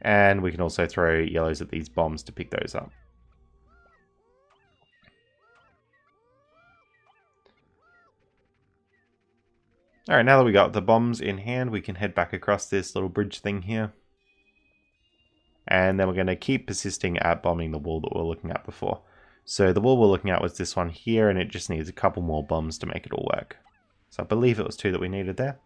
And we can also throw yellows at these bombs to pick those up. Alright, now that we got the bombs in hand, we can head back across this little bridge thing here. And then we're going to keep persisting at bombing the wall that we were looking at before. So the wall we're looking at was this one here, and it just needs a couple more bombs to make it all work. So I believe it was 2 that we needed there.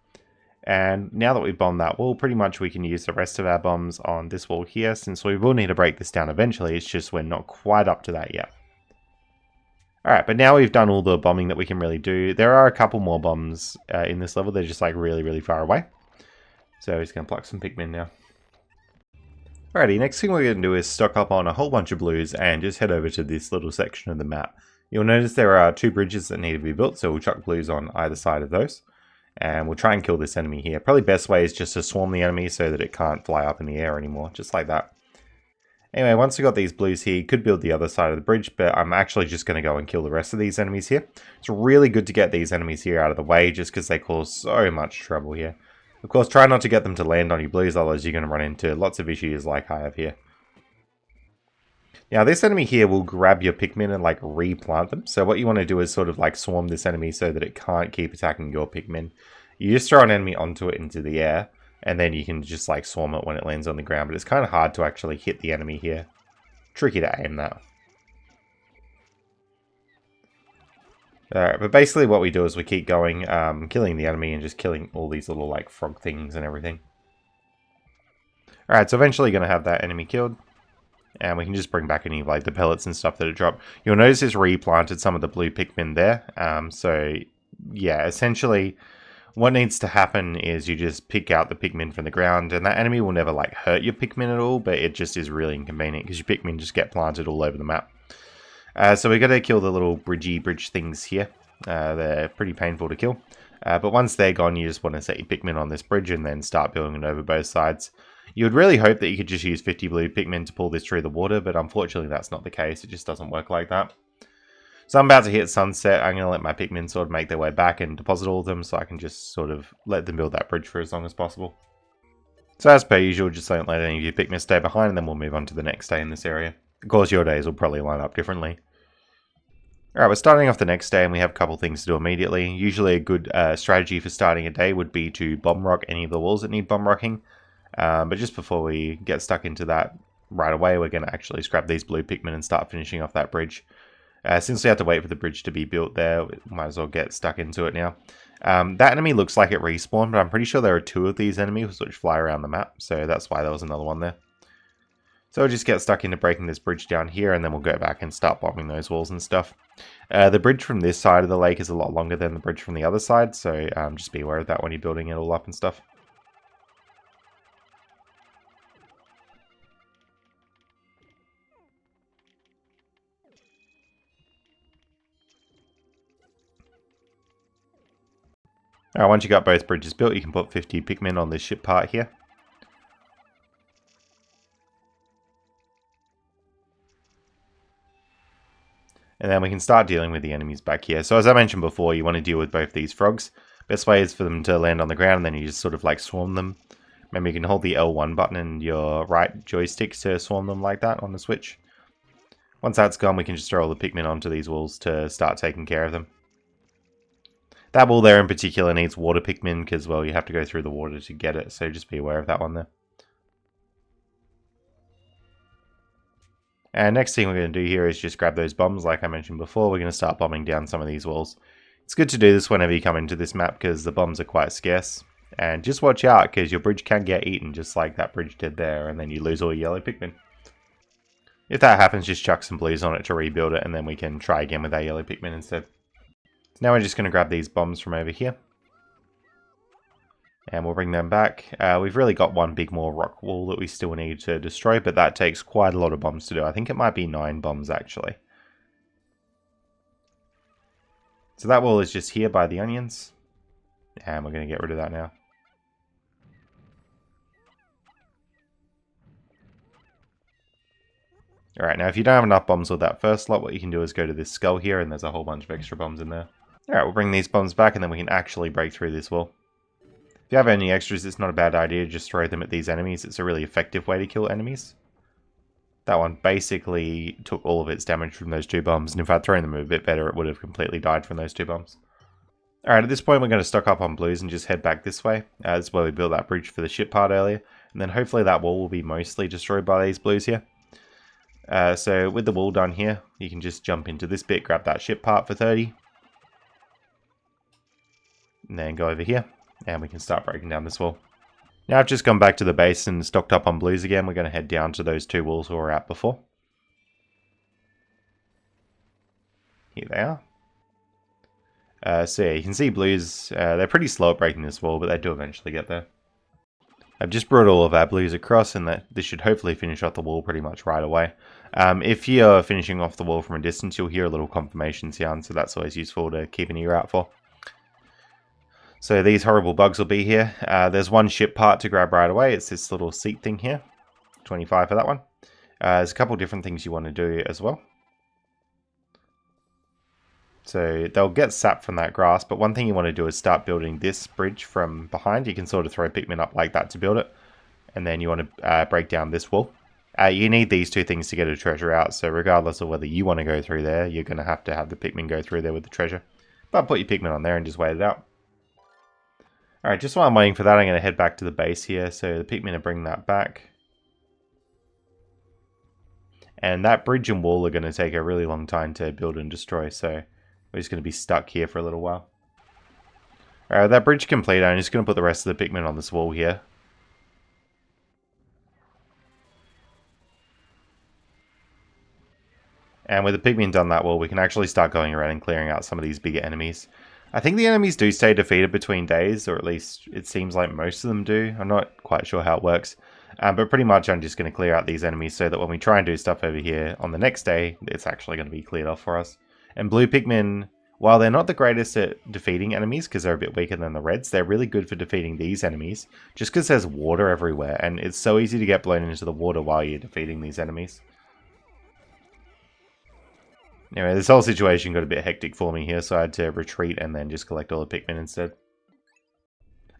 And now that we've bombed that wall, pretty much we can use the rest of our bombs on this wall here, since we will need to break this down eventually. It's just we're not quite up to that yet. Alright, but now we've done all the bombing that we can really do. There are a couple more bombs in this level. They're just like really, really far away. So we're just going to pluck some Pikmin now. Alrighty, next thing we're going to do is stock up on a whole bunch of blues and just head over to this little section of the map. You'll notice there are 2 bridges that need to be built, so we'll chuck blues on either side of those. And we'll try and kill this enemy here. Probably best way is just to swarm the enemy so that it can't fly up in the air anymore, just like that. Anyway, once we got these blues here, you could build the other side of the bridge, but I'm actually just going to go and kill the rest of these enemies here. It's really good to get these enemies here out of the way, just because they cause so much trouble here. Of course, try not to get them to land on your blues, otherwise you're going to run into lots of issues like I have here. Now, this enemy here will grab your Pikmin and like replant them. So what you want to do is sort of like swarm this enemy so that it can't keep attacking your Pikmin. You just throw an enemy onto it into the air, and then you can just like swarm it when it lands on the ground. But it's kind of hard to actually hit the enemy here. Tricky to aim that. Alright, but basically what we do is we keep going, killing the enemy and just killing all these little like frog things and everything. Alright, so eventually going to have that enemy killed. And we can just bring back any of like the pellets and stuff that it dropped. You'll notice it's replanted some of the blue Pikmin there. So yeah, essentially what needs to happen is you just pick out the Pikmin from the ground, and that enemy will never like hurt your Pikmin at all, but it just is really inconvenient because your Pikmin just get planted all over the map. So we got to kill the little bridge things here. They're pretty painful to kill. But once they're gone, you just want to set your Pikmin on this bridge and then start building it over both sides. You would really hope that you could just use 50 blue Pikmin to pull this through the water, but unfortunately that's not the case. It just doesn't work like that. So I'm about to hit sunset. I'm going to let my Pikmin sort of make their way back and deposit all of them so I can just sort of let them build that bridge for as long as possible. So as per usual, just don't let any of your Pikmin stay behind, and then we'll move on to the next day in this area. Of course, your days will probably line up differently. Alright, we're starting off the next day and we have a couple things to do immediately. Usually a good strategy for starting a day would be to bomb rock any of the walls that need bomb rocking. But just before we get stuck into that right away, we're going to actually scrap these blue Pikmin and start finishing off that bridge. Since we have to wait for the bridge to be built there, we might as well get stuck into it now. That enemy looks like it respawned, but I'm pretty sure there are 2 of these enemies which fly around the map, so that's why there was another one there. So we'll just get stuck into breaking this bridge down here, and then we'll go back and start bombing those walls and stuff. The bridge from this side of the lake is a lot longer than the bridge from the other side, so just be aware of that when you're building it all up and stuff. Alright, once you got both bridges built, you can put 50 Pikmin on this ship part here. And then we can start dealing with the enemies back here. So as I mentioned before, you want to deal with both these frogs. Best way is for them to land on the ground, and then you just sort of like swarm them. Remember, you can hold the L1 button and your right joystick to swarm them like that on the Switch. Once that's gone, we can just throw all the Pikmin onto these walls to start taking care of them. That wall there in particular needs water Pikmin because, well, you have to go through the water to get it, so just be aware of that one there. And next thing we're going to do here is just grab those bombs like I mentioned before. We're going to start bombing down some of these walls. It's good to do this whenever you come into this map because the bombs are quite scarce. And just watch out, because your bridge can get eaten, just like that bridge did there, and then you lose all your yellow Pikmin. If that happens, just chuck some blues on it to rebuild it, and then we can try again with our yellow Pikmin instead. So now we're just going to grab these bombs from over here. And we'll bring them back. We've really got one big more rock wall that we still need to destroy, but that takes quite a lot of bombs to do. I think it might be 9 bombs, actually. So that wall is just here by the onions. And we're going to get rid of that now. Alright, now if you don't have enough bombs with that first lot, what you can do is go to this skull here, and there's a whole bunch of extra bombs in there. Alright, we'll bring these bombs back, and then we can actually break through this wall. If you have any extras, it's not a bad idea to just throw them at these enemies. It's a really effective way to kill enemies. That one basically took all of its damage from those 2 bombs, and if I'd thrown them a bit better, it would have completely died from those 2 bombs. Alright, at this point we're going to stock up on blues and just head back this way. This is where we built that bridge for the ship part earlier. And then hopefully that wall will be mostly destroyed by these blues here. So with the wall done here, you can just jump into this bit, grab that ship part for 30. And then go over here, and we can start breaking down this wall. Now I've just gone back to the base and stocked up on blues again. We're going to head down to those 2 walls we were at before. Here they are. So yeah, you can see blues, they're pretty slow at breaking this wall, but they do eventually get there. I've just brought all of our blues across, and this should hopefully finish off the wall pretty much right away. If you're finishing off the wall from a distance, you'll hear a little confirmation sound, so that's always useful to keep an ear out for. So these horrible bugs will be here. There's one ship part to grab right away. It's this little seat thing here. 25 for that one. There's a couple different things you want to do as well. So they'll get sap from that grass, but one thing you want to do is start building this bridge from behind. You can sort of throw Pikmin up like that to build it. And then you want to break down this wall. You need these 2 things to get a treasure out, so regardless of whether you want to go through there, you're going to have the Pikmin go through there with the treasure. But put your Pikmin on there and just wait it out. Alright, just while I'm waiting for that, I'm going to head back to the base here, so the Pikmin are bringing that back. And that bridge and wall are going to take a really long time to build and destroy, so we're just going to be stuck here for a little while. Alright, that bridge complete, I'm just going to put the rest of the Pikmin on this wall here. And with the Pikmin done that wall, we can actually start going around and clearing out some of these bigger enemies. I think the enemies do stay defeated between days, or at least it seems like most of them do. I'm not quite sure how it works. But pretty much I'm just going to clear out these enemies so that when we try and do stuff over here on the next day, it's actually going to be cleared off for us. And blue Pikmin, while they're not the greatest at defeating enemies because they're a bit weaker than the reds, they're really good for defeating these enemies just because there's water everywhere, and it's so easy to get blown into the water while you're defeating these enemies. Anyway, this whole situation got a bit hectic for me here, so I had to retreat and then just collect all the Pikmin instead.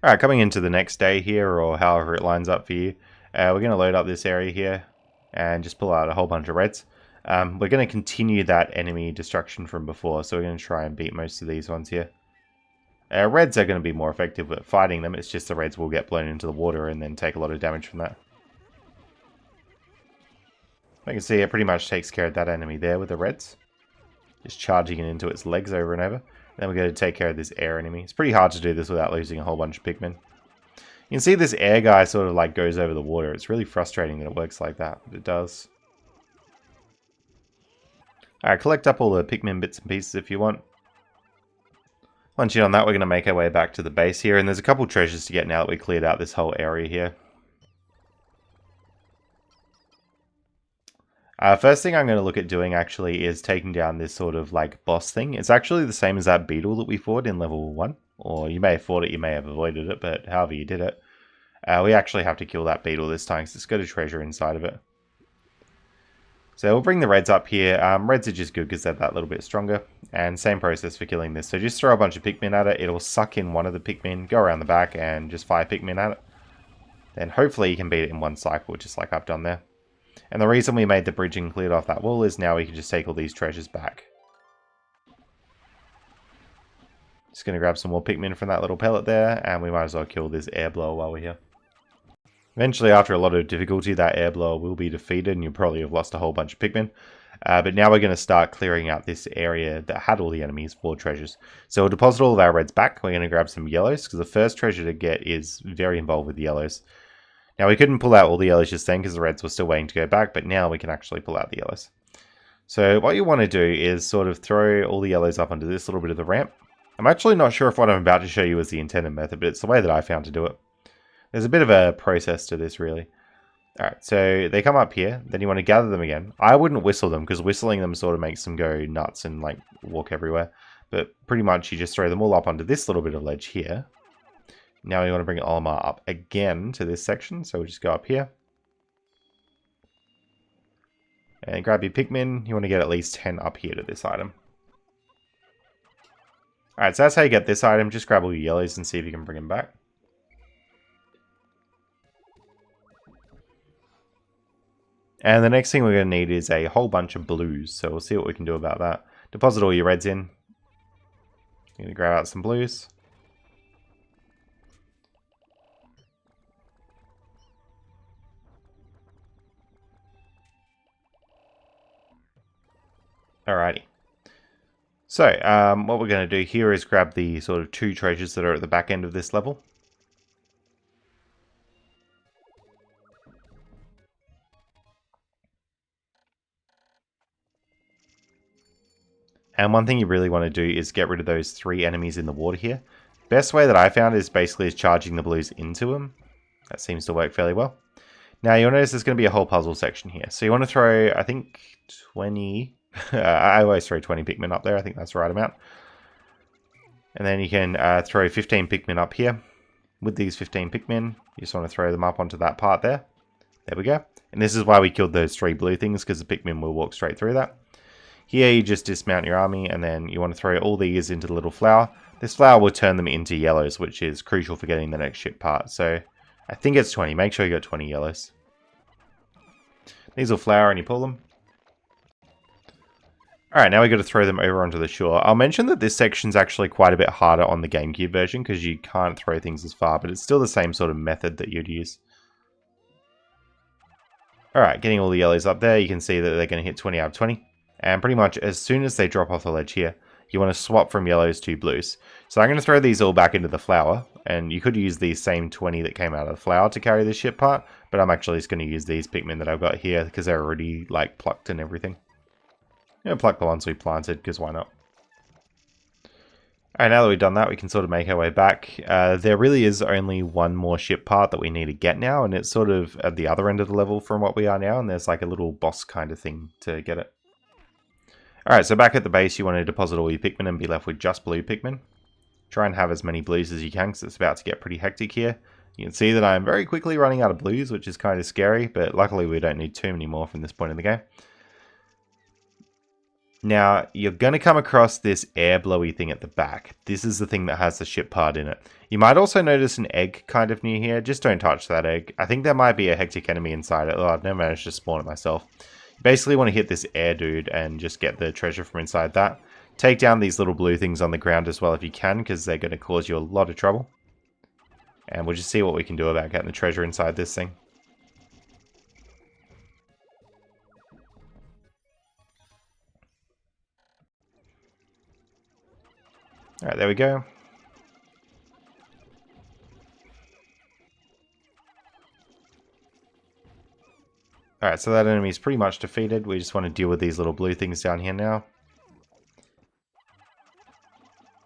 Alright, coming into the next day here, or however it lines up for you, we're going to load up this area here and just pull out a whole bunch of reds. We're going to continue that enemy destruction from before, so we're going to try and beat most of these ones here. Reds are going to be more effective at fighting them, it's just the reds will get blown into the water and then take a lot of damage from that. I can see it pretty much takes care of that enemy there with the reds. Just charging it into its legs over and over. Then we're going to take care of this air enemy. It's pretty hard to do this without losing a whole bunch of Pikmin. You can see this air guy sort of like goes over the water. It's really frustrating that it works like that, but it does. Alright, collect up all the Pikmin bits and pieces if you want. Once you're done that, we're going to make our way back to the base here. And there's a couple treasures to get now that we cleared out this whole area here. First thing I'm going to look at doing actually is taking down this sort of like boss thing. It's actually the same as that beetle that we fought in level 1. Or you may have fought it, you may have avoided it, but however you did it. We actually have to kill that beetle this time because it's got a treasure inside of it. So we'll bring the reds up here. Reds are just good because they're that little bit stronger. And same process for killing this. So just throw a bunch of Pikmin at it. It'll suck in one of the Pikmin, go around the back and just fire Pikmin at it. Then hopefully you can beat it in one cycle, just like I've done there. And the reason we made the bridge and cleared off that wall is now we can just take all these treasures back. Just going to grab some more Pikmin from that little pellet there, and we might as well kill this air blower while we're here. Eventually, after a lot of difficulty, that air blower will be defeated and you'll probably have lost a whole bunch of Pikmin. But now we're going to start clearing out this area that had all the enemies for treasures. So we'll deposit all of our reds back. We're going to grab some yellows because the first treasure to get is very involved with the yellows. Now we couldn't pull out all the yellows just then because the reds were still waiting to go back, but now we can actually pull out the yellows. So what you want to do is sort of throw all the yellows up onto this little bit of the ramp. I'm actually not sure if what I'm about to show you is the intended method, but it's the way that I found to do it. There's a bit of a process to this, really. Alright, so they come up here, then you want to gather them again. I wouldn't whistle them, because whistling them sort of makes them go nuts and like walk everywhere. But pretty much you just throw them all up onto this little bit of ledge here. Now you want to bring Olimar up again to this section, so we'll just go up here. And grab your Pikmin, you want to get at least 10 up here to this item. Alright, so that's how you get this item. Just grab all your yellows and see if you can bring them back. And the next thing we're going to need is a whole bunch of blues, so we'll see what we can do about that. Deposit all your reds in. You're going to grab out some blues. Alrighty. So, what we're going to do here is grab the sort of 2 treasures that are at the back end of this level. And one thing you really want to do is get rid of those 3 enemies in the water here. Best way that I found is basically charging the blues into them. That seems to work fairly well. Now you'll notice there's going to be a whole puzzle section here. So you want to throw, I think, 20... I always throw 20 Pikmin up there. I think that's the right amount. And then you can throw 15 Pikmin up here. With these 15 Pikmin, you just want to throw them up onto that part there. There we go. And this is why we killed those 3 blue things, because the Pikmin will walk straight through that. Here you just dismount your army, and then you want to throw all these into the little flower. This flower will turn them into yellows, which is crucial for getting the next ship part. So I think it's 20. Make sure you got 20 yellows. These will flower and you pull them. Alright, now we've got to throw them over onto the shore. I'll mention that this section's actually quite a bit harder on the Gamecube version because you can't throw things as far, but it's still the same sort of method that you'd use. Alright, getting all the yellows up there, you can see that they're going to hit 20 out of 20. And pretty much as soon as they drop off the ledge here, you want to swap from yellows to blues. So I'm going to throw these all back into the flower, and you could use these same 20 that came out of the flower to carry the ship part, but I'm actually just going to use these Pikmin that I've got here because they're already like plucked and everything. Pluck the ones we planted, because why not? Alright, now that we've done that, we can sort of make our way back. There really is only one more ship part that we need to get now, and it's sort of at the other end of the level from what we are now, and there's like a little boss kind of thing to get it. Alright, so back at the base, you want to deposit all your Pikmin and be left with just blue Pikmin. Try and have as many blues as you can, because it's about to get pretty hectic here. You can see that I'm very quickly running out of blues, which is kind of scary, but luckily we don't need too many more from this point in the game. Now, you're going to come across this air blowy thing at the back. This is the thing that has the ship part in it. You might also notice an egg kind of near here. Just don't touch that egg. I think there might be a hectic enemy inside it, although I've never managed to spawn it myself. You basically want to hit this air dude and just get the treasure from inside that. Take down these little blue things on the ground as well if you can, because they're going to cause you a lot of trouble. And we'll just see what we can do about getting the treasure inside this thing. Alright, there we go. Alright, so that enemy is pretty much defeated. We just want to deal with these little blue things down here now.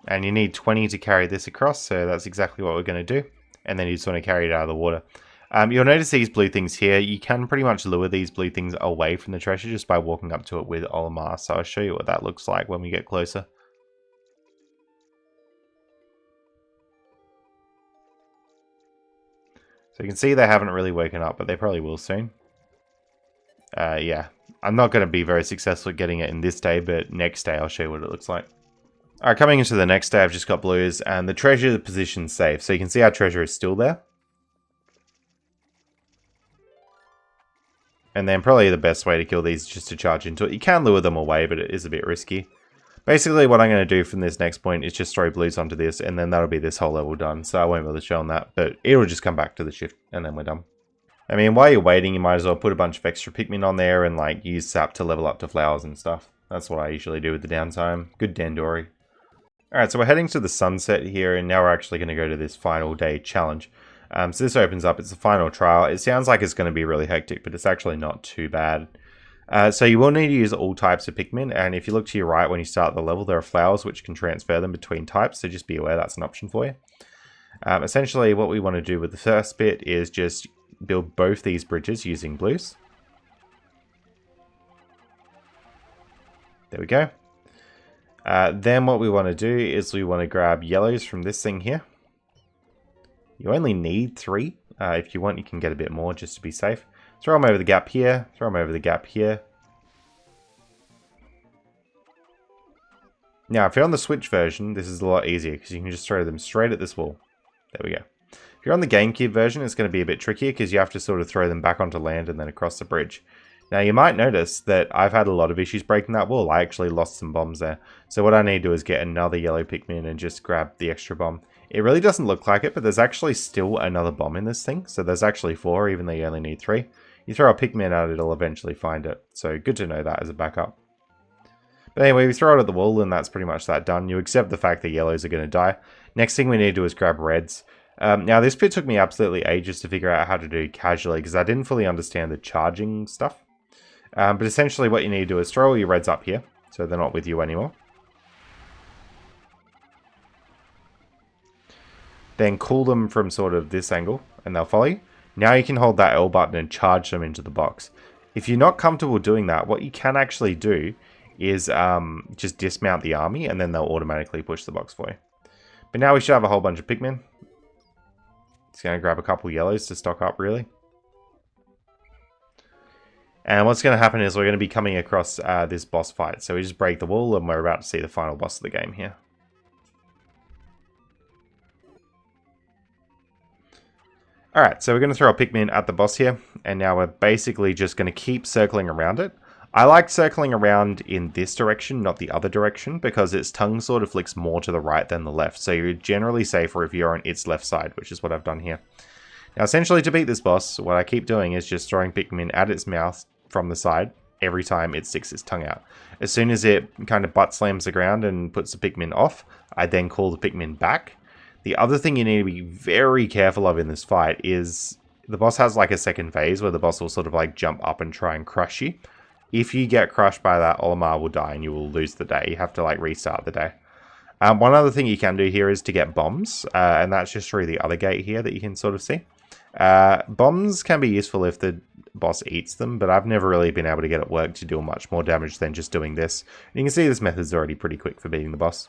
And you need 20 to carry this across, so that's exactly what we're going to do. And then you just want to carry it out of the water. You'll notice these blue things here. You can pretty much lure these blue things away from the treasure just by walking up to it with Olimar. So I'll show you what that looks like when we get closer. So you can see they haven't really woken up, but they probably will soon. Yeah, I'm not going to be very successful at getting it in this day, but next day I'll show you what it looks like. Alright, coming into the next day, I've just got blues, and the treasure position's safe. So you can see our treasure is still there. And then probably the best way to kill these is just to charge into it. You can lure them away, but it is a bit risky. Basically, what I'm going to do from this next point is just throw blues onto this, and then that'll be this whole level done. So I won't bother showing that, but it'll just come back to the shift, and then we're done. I mean, while you're waiting, you might as well put a bunch of extra Pikmin on there and like use sap to level up to flowers and stuff. That's what I usually do with the downtime. Good Dandori. Alright, so we're heading to the sunset here, and now we're actually going to go to this final day challenge. So this opens up, it's the final trial. It sounds like it's going to be really hectic, but it's actually not too bad. So you will need to use all types of Pikmin, and if you look to your right when you start the level, there are flowers which can transfer them between types, so just be aware that's an option for you. Essentially, what we want to do with the first bit is just build both these bridges using blues. There we go. Then what we want to do is we want to grab yellows from this thing here. You only need 3. If you want, you can get a bit more just to be safe. Throw them over the gap here. Throw them over the gap here. Now, if you're on the Switch version, this is a lot easier because you can just throw them straight at this wall. There we go. If you're on the Gamecube version, it's going to be a bit trickier because you have to sort of throw them back onto land and then across the bridge. Now, you might notice that I've had a lot of issues breaking that wall. I actually lost some bombs there. So what I need to do is get another yellow Pikmin and just grab the extra bomb. It really doesn't look like it, but there's actually still another bomb in this thing. So there's actually 4, even though you only need 3. You throw a Pikmin at it, it'll eventually find it. So good to know that as a backup. But anyway, we throw it at the wall, and that's pretty much that done. You accept the fact that yellows are going to die. Next thing we need to do is grab reds. Now, this bit took me absolutely ages to figure out how to do casually, because I didn't fully understand the charging stuff. But essentially what you need to do is throw all your reds up here, so they're not with you anymore. Then cool them from sort of this angle, and they'll follow you. Now you can hold that L button and charge them into the box. If you're not comfortable doing that, what you can actually do is just dismount the army, and then they'll automatically push the box for you. But now we should have a whole bunch of Pikmin. Just going to grab a couple yellows to stock up, really. And what's going to happen is we're going to be coming across this boss fight. So we just break the wall, and we're about to see the final boss of the game here. Alright, so we're going to throw a Pikmin at the boss here, and now we're basically just going to keep circling around it. I like circling around in this direction, not the other direction, because its tongue sort of flicks more to the right than the left, so you're generally safer if you're on its left side, which is what I've done here. Now, essentially, to beat this boss, what I keep doing is just throwing Pikmin at its mouth from the side every time it sticks its tongue out. As soon as it kind of butt slams the ground and puts the Pikmin off, I then call the Pikmin back. The other thing you need to be very careful of in this fight is the boss has like a second phase where the boss will sort of like jump up and try and crush you. If you get crushed by that, Olimar will die and you will lose the day. You have to like restart the day. One other thing you can do here is to get bombs, and that's just through the other gate here that you can sort of see. Bombs can be useful if the boss eats them, but I've never really been able to get it work to deal much more damage than just doing this. And you can see this method's already pretty quick for beating the boss.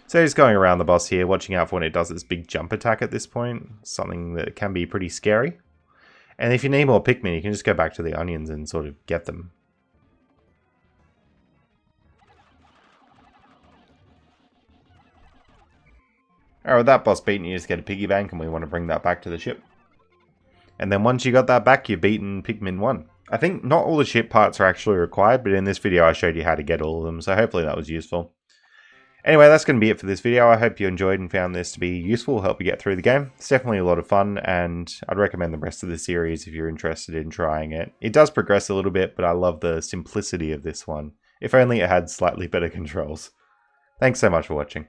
So just going around the boss here, watching out for when it does its big jump attack at this point. Something that can be pretty scary. And if you need more Pikmin, you can just go back to the onions and sort of get them. Alright, with that boss beaten, you just get a piggy bank, and we want to bring that back to the ship. And then once you got that back, you've beaten Pikmin 1. I think not all the ship parts are actually required, but in this video I showed you how to get all of them, so hopefully that was useful. Anyway, that's going to be it for this video. I hope you enjoyed and found this to be useful, help you get through the game. It's definitely a lot of fun, and I'd recommend the rest of the series if you're interested in trying it. It does progress a little bit, but I love the simplicity of this one. If only it had slightly better controls. Thanks so much for watching.